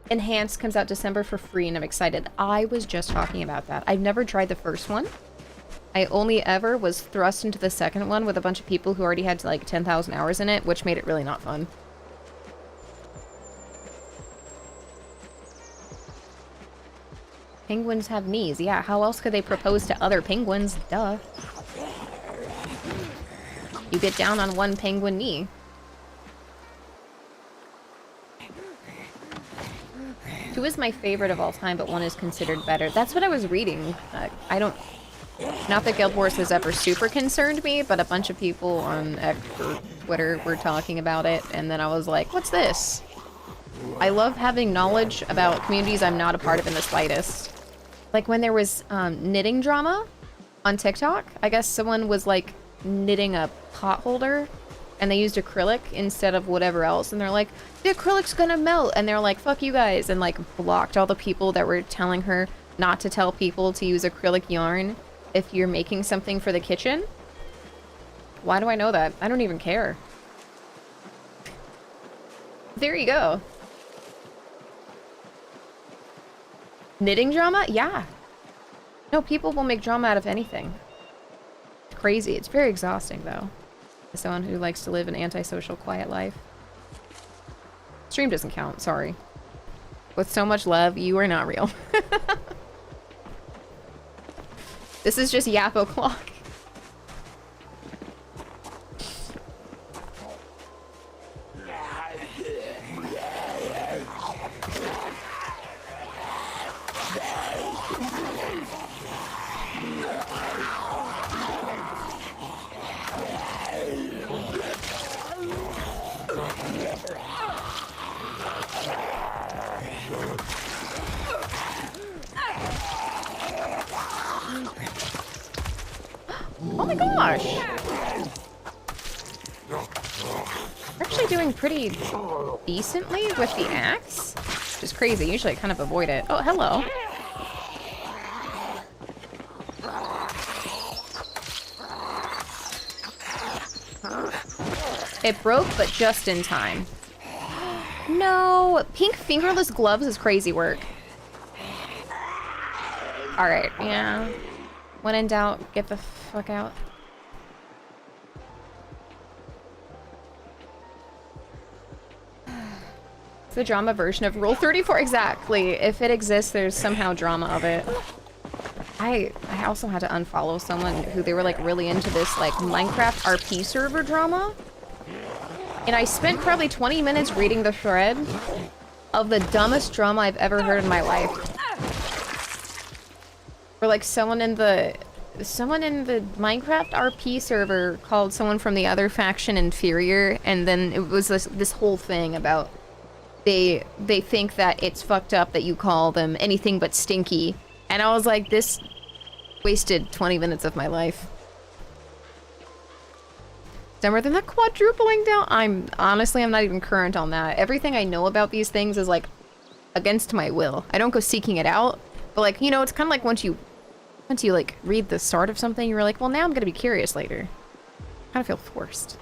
Enhanced comes out December for free, and I'm excited. I was just talking about that. I've never tried the first one. I only ever was thrust into the second one with a bunch of people who already had like 10,000 hours in it, which made it really not fun. Penguins have knees. Yeah, how else could they propose to other penguins? Duh. You get down on one penguin knee. Two is my favorite of all time, but one is considered better. That's what I was reading. I don't... Not that Guild Wars has ever super concerned me, but a bunch of people on X or Twitter were talking about it, and then I was like, what's this? I love having knowledge about communities I'm not a part of in the slightest. Like when there was knitting drama on TikTok, I guess someone was like knitting a pot holder and they used acrylic instead of whatever else, and they're like, the acrylic's gonna melt, and they're like, fuck you guys, and like blocked all the people that were telling her not to tell people to use acrylic yarn if you're making something for the kitchen. Why do I know that? I don't even care. There you go. Knitting drama? Yeah. No, people will make drama out of anything. It's crazy. It's very exhausting, though. As someone who likes to live an antisocial, quiet life. Stream doesn't count, sorry. With so much love, you are not real. This is just Yap o'clock. Oh my gosh! We're actually doing pretty decently with the axe, which is crazy. Usually I kind of avoid it. Oh, hello. It broke, but just in time. No! Pink fingerless gloves is crazy work. Alright, yeah. When in doubt, get the fuck out. It's the drama version of Rule 34, exactly. If it exists, there's somehow drama of it. I also had to unfollow someone who they were like really into this like Minecraft RP server drama. And I spent probably 20 minutes reading the thread of the dumbest drama I've ever heard in my life. Where like someone in the Minecraft RP server called someone from the other faction inferior, and then it was this whole thing about they think that it's fucked up that you call them anything but stinky. And I was like, this wasted 20 minutes of my life. Dumber than the quadrupling down. I'm not even current on that. Everything I know about these things is like against my will. I don't go seeking it out, but like, you know, it's kind of like once you like read the start of something, you're like, well, now I'm gonna be curious later. I kind of feel forced.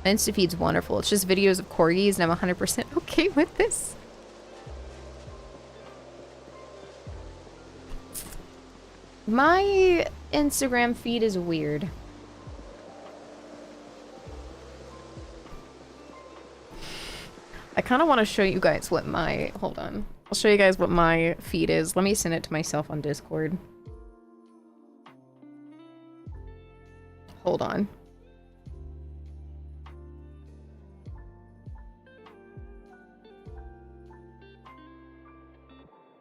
Instafeed's wonderful. It's just videos of corgis, and I'm 100% okay with this. My Instagram feed is weird. I kind of want to show you guys what my... Hold on. I'll show you guys what my feed is. Let me send it to myself on Discord. Hold on.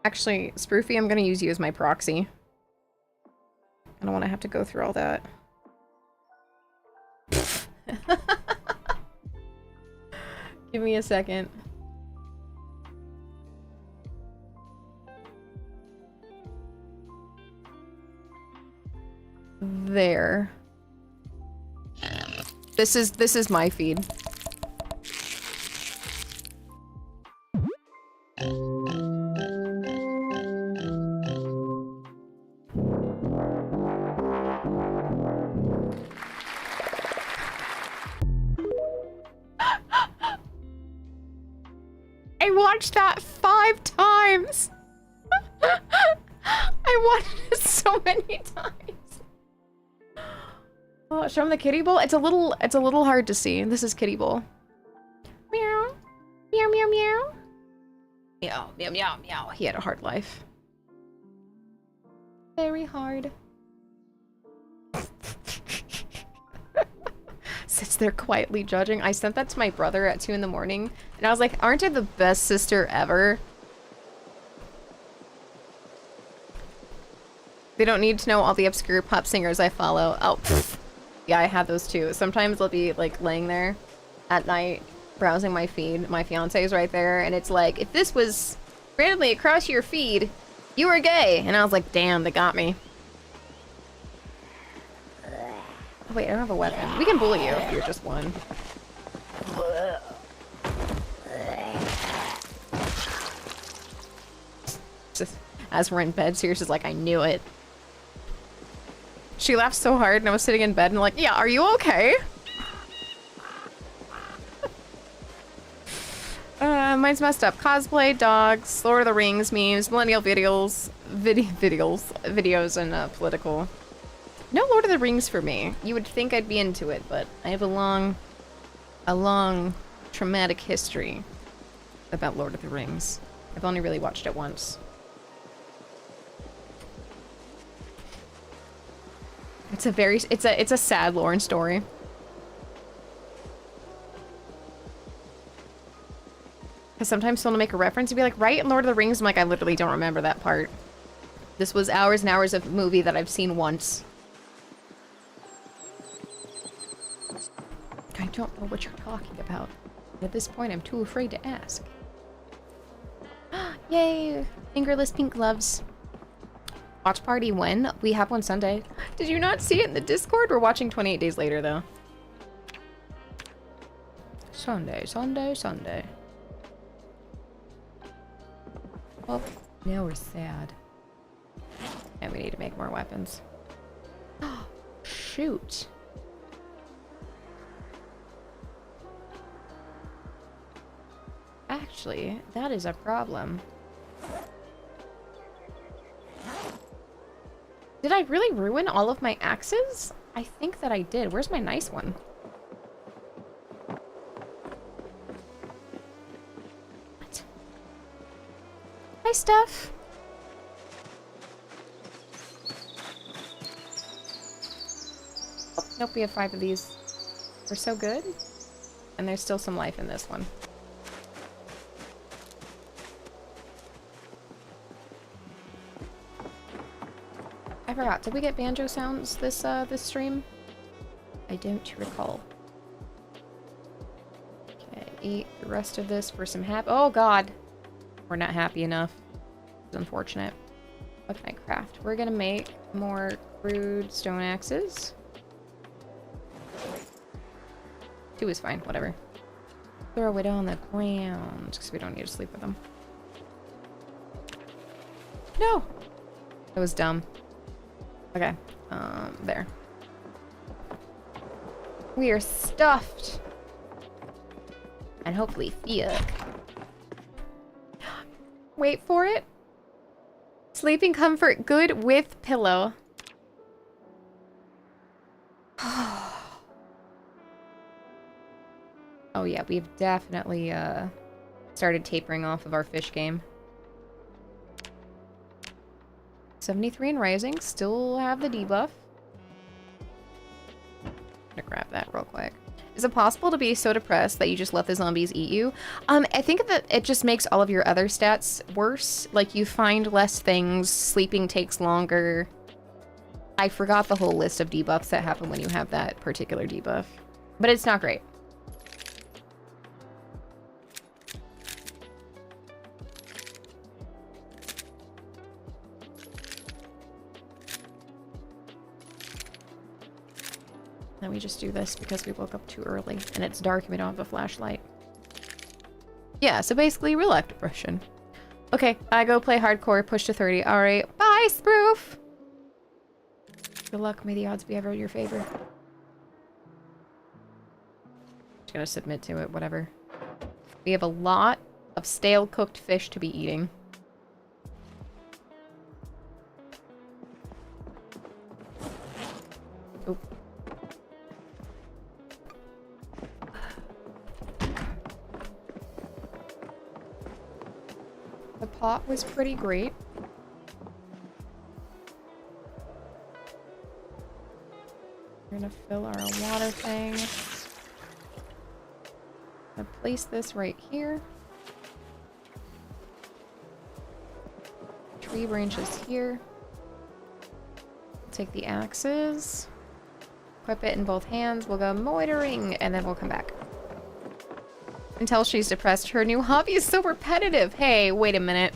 Actually, Spoofy, I'm going to use you as my proxy. I don't want to have to go through all that. Give me a second. There. This is my feed. I watched that 5 times. I watched it so many times. Oh, show him the kitty bowl. It's a little hard to see. This is kitty bowl. Meow, meow, meow, meow. Meow, meow, meow, meow. He had a hard life. Very hard. Sits there quietly judging. I sent that to my brother at 2 in the morning, and I was like, aren't I the best sister ever? They don't need to know all the obscure pop singers I follow. Oh, pfft. Yeah, I have those too. Sometimes I'll be like laying there at night, browsing my feed. My fiance is right there, and it's like, if this was randomly across your feed, you were gay. And I was like, damn, they got me. Oh, wait, I don't have a weapon. We can bully you if you're just one. Just as we're in bed, Sirius is like, I knew it. She laughed so hard, and I was sitting in bed and like, yeah, are you okay? Mine's messed up. Cosplay, dogs, Lord of the Rings memes, millennial videos, videos, and political. No Lord of the Rings for me. You would think I'd be into it, but I have a long traumatic history about Lord of the Rings. I've only really watched it once. It's a sad Lauren story. Because sometimes someone will make a reference and be like, right in Lord of the Rings? I'm like, I literally don't remember that part. This was hours and hours of movie that I've seen once. I don't know what you're talking about. At this point, I'm too afraid to ask. Yay! Fingerless pink gloves. Watch party when? We have one Sunday. Did you not see it in the Discord? We're watching 28 Days Later, though. Sunday, Sunday, Sunday. Oh, now we're sad. And we need to make more weapons. Shoot. Actually, that is a problem. Did I really ruin all of my axes? I think that I did. Where's my nice one? What? Hi, Steph. Oh, nope, we have 5 of these. We're so good. And there's still some life in this one. I forgot. Did we get banjo sounds this stream? I don't recall. Okay, eat the rest of this for some oh god! We're not happy enough. It's unfortunate. What can I craft? We're gonna make more crude stone axes. 2 is fine, whatever. Throw it on the ground, because we don't need to sleep with them. No! That was dumb. Okay, there. We are stuffed. And hopefully yuck. Wait for it. Sleeping comfort good with pillow. Oh yeah, we've definitely started tapering off of our fish game. 73 and rising, still have the debuff. I'm gonna grab that real quick. Is it possible to be so depressed that you just let the zombies eat you? I think that it just makes all of your other stats worse. Like, you find less things, sleeping takes longer. I forgot the whole list of debuffs that happen when you have that particular debuff. But it's not great. Then we just do this because we woke up too early and it's dark and we don't have a flashlight. Yeah, so basically real life depression. Okay, I go play hardcore, push to 30. Alright, bye, Sproof! Good luck, may the odds be ever in your favor. Just gonna submit to it, whatever. We have a lot of stale cooked fish to be eating. Oop. The pot was pretty great. We're gonna fill our water thing. I'm gonna place this right here. Tree branches here. Take the axes. Equip it in both hands. We'll go moitering, and then we'll come back. Until she's depressed. Her new hobby is so repetitive. Hey, wait a minute.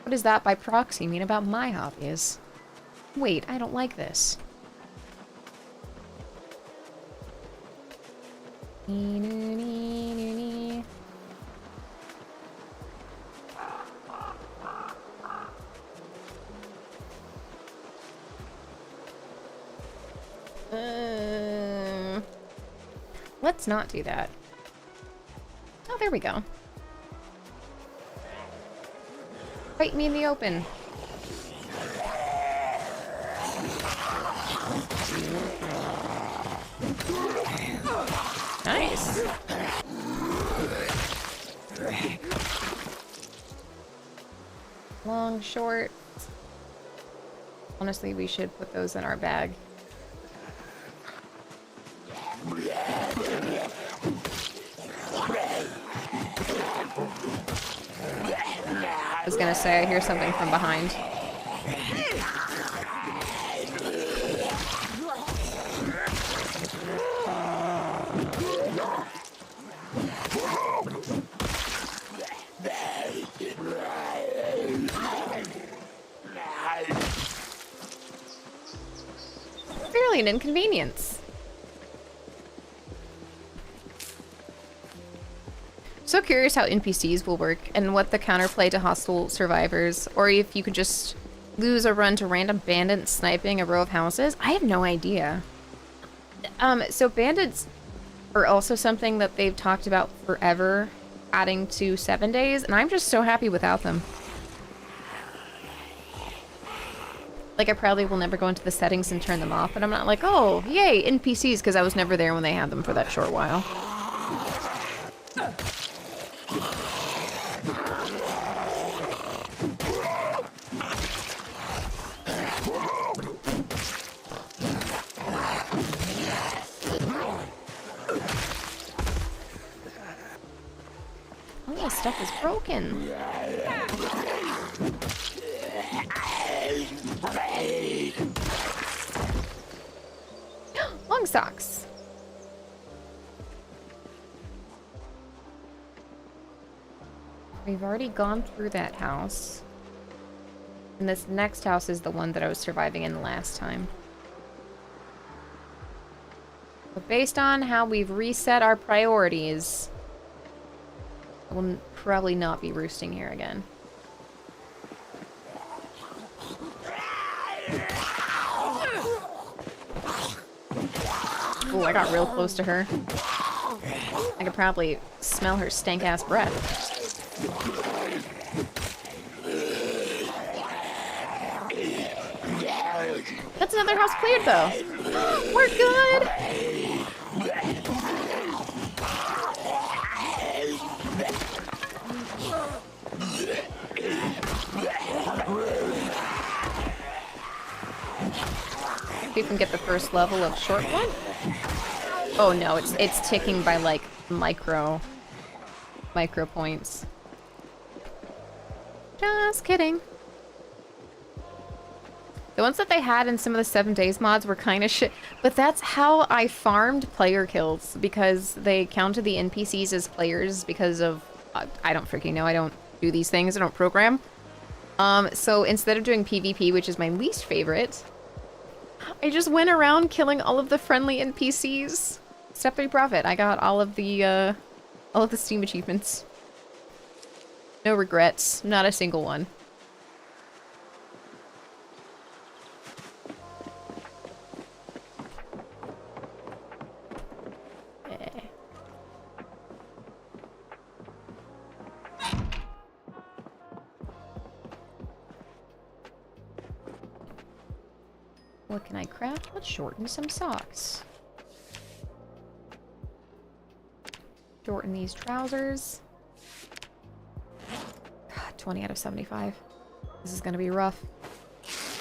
What does that by proxy mean about my hobbies? Wait, I don't like this. Let's not do that. Oh, there we go. Fight me in the open. Nice. Long, short. Honestly, we should put those in our bag. I was gonna say, I hear something from behind. Fairly an inconvenience. So curious how NPCs will work and what the counterplay to hostile survivors, or if you could just lose a run to random bandits sniping a row of houses. I have no idea. So bandits are also something that they've talked about forever, adding to 7 days, and I'm just so happy without them. Like, I probably will never go into the settings and turn them off, but I'm not like, oh, yay, NPCs, because I was never there when they had them for that short while. All this stuff is broken. Long socks. We've already gone through that house. And this next house is the one that I was surviving in last time. But based on how we've reset our priorities, we'll probably not be roosting here again. Oh, I got real close to her. I could probably smell her stank-ass breath. That's another house cleared, though. We're good! We can get the first level of short one. Oh no, it's ticking by like micro points. Just kidding. The ones that they had in some of the 7 days mods were kind of shit, but that's how I farmed player kills, because they counted the NPCs as players because of I don't freaking know. I don't do these things. I don't program. So instead of doing PvP, which is my least favorite, I just went around killing all of the friendly NPCs. Step 3 profit. I got all of the Steam achievements. No regrets. Not a single one. Okay. What can I craft? Let's shorten some socks. Shorten these trousers. God, 20 out of 75. This is gonna be rough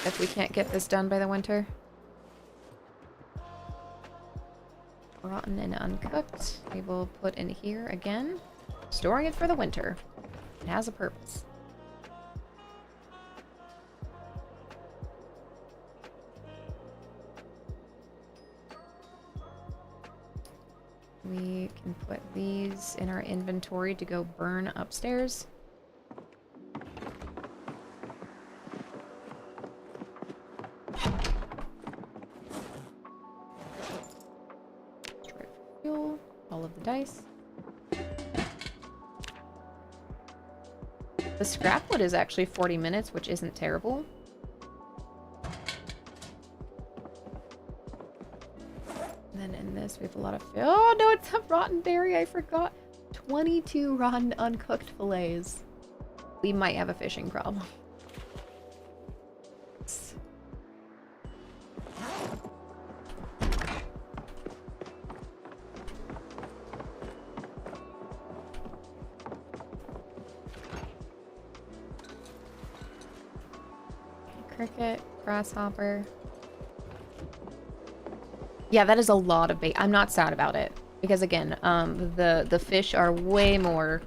if we can't get this done by the winter. Rotten and uncooked. We will put in here again. Storing it for the winter. It has a purpose. We can put these in our inventory to go burn upstairs. Fuel, all of the dice. The scrap wood is actually 40 minutes, which isn't terrible. And then in this, we have a lot of... Oh, no, it's a rotten dairy. I forgot. 22 rotten uncooked fillets. We might have a fishing problem. Cricket, grasshopper. Yeah, that is a lot of bait. I'm not sad about it. Because again, the fish are way more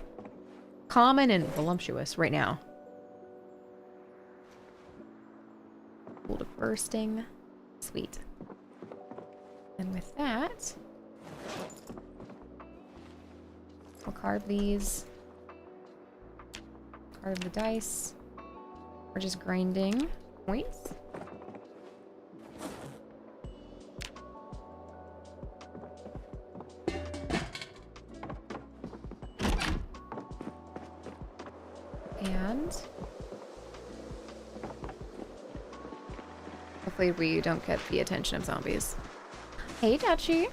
common and voluptuous right now. Cool to bursting. Sweet. And with that, we'll carve these. Carve the dice. We're just grinding points. And hopefully we don't get the attention of zombies. Hey, Dutchie.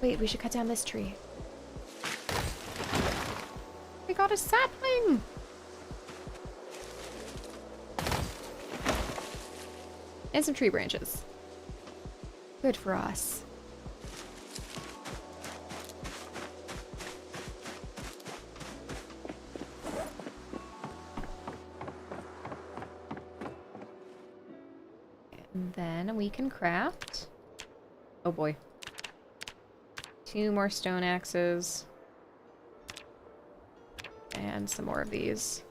Wait, we should cut down this tree. We got a sapling! And some tree branches. Good for us. And then we can craft... Oh boy. 2 more stone axes. And some more of these.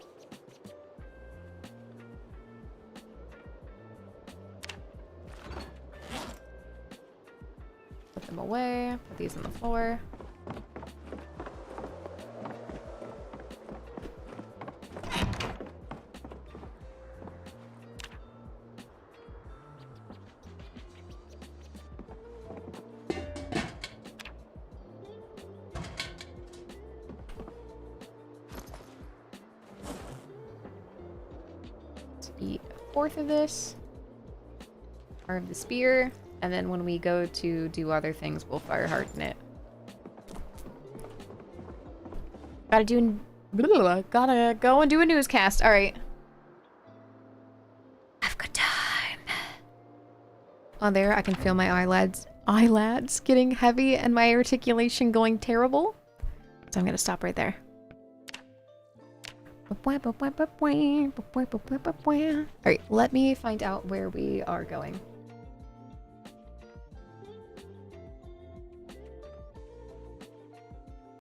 Put them away. Put these on the floor. Eat a 4th of this. Carve the spear. And then when we go to do other things, we'll fire harden it. Gotta go and do a newscast. Alright. Have a good time. On there, I can feel my eyelids getting heavy and my articulation going terrible. So I'm gonna stop right there. Alright, let me find out where we are going.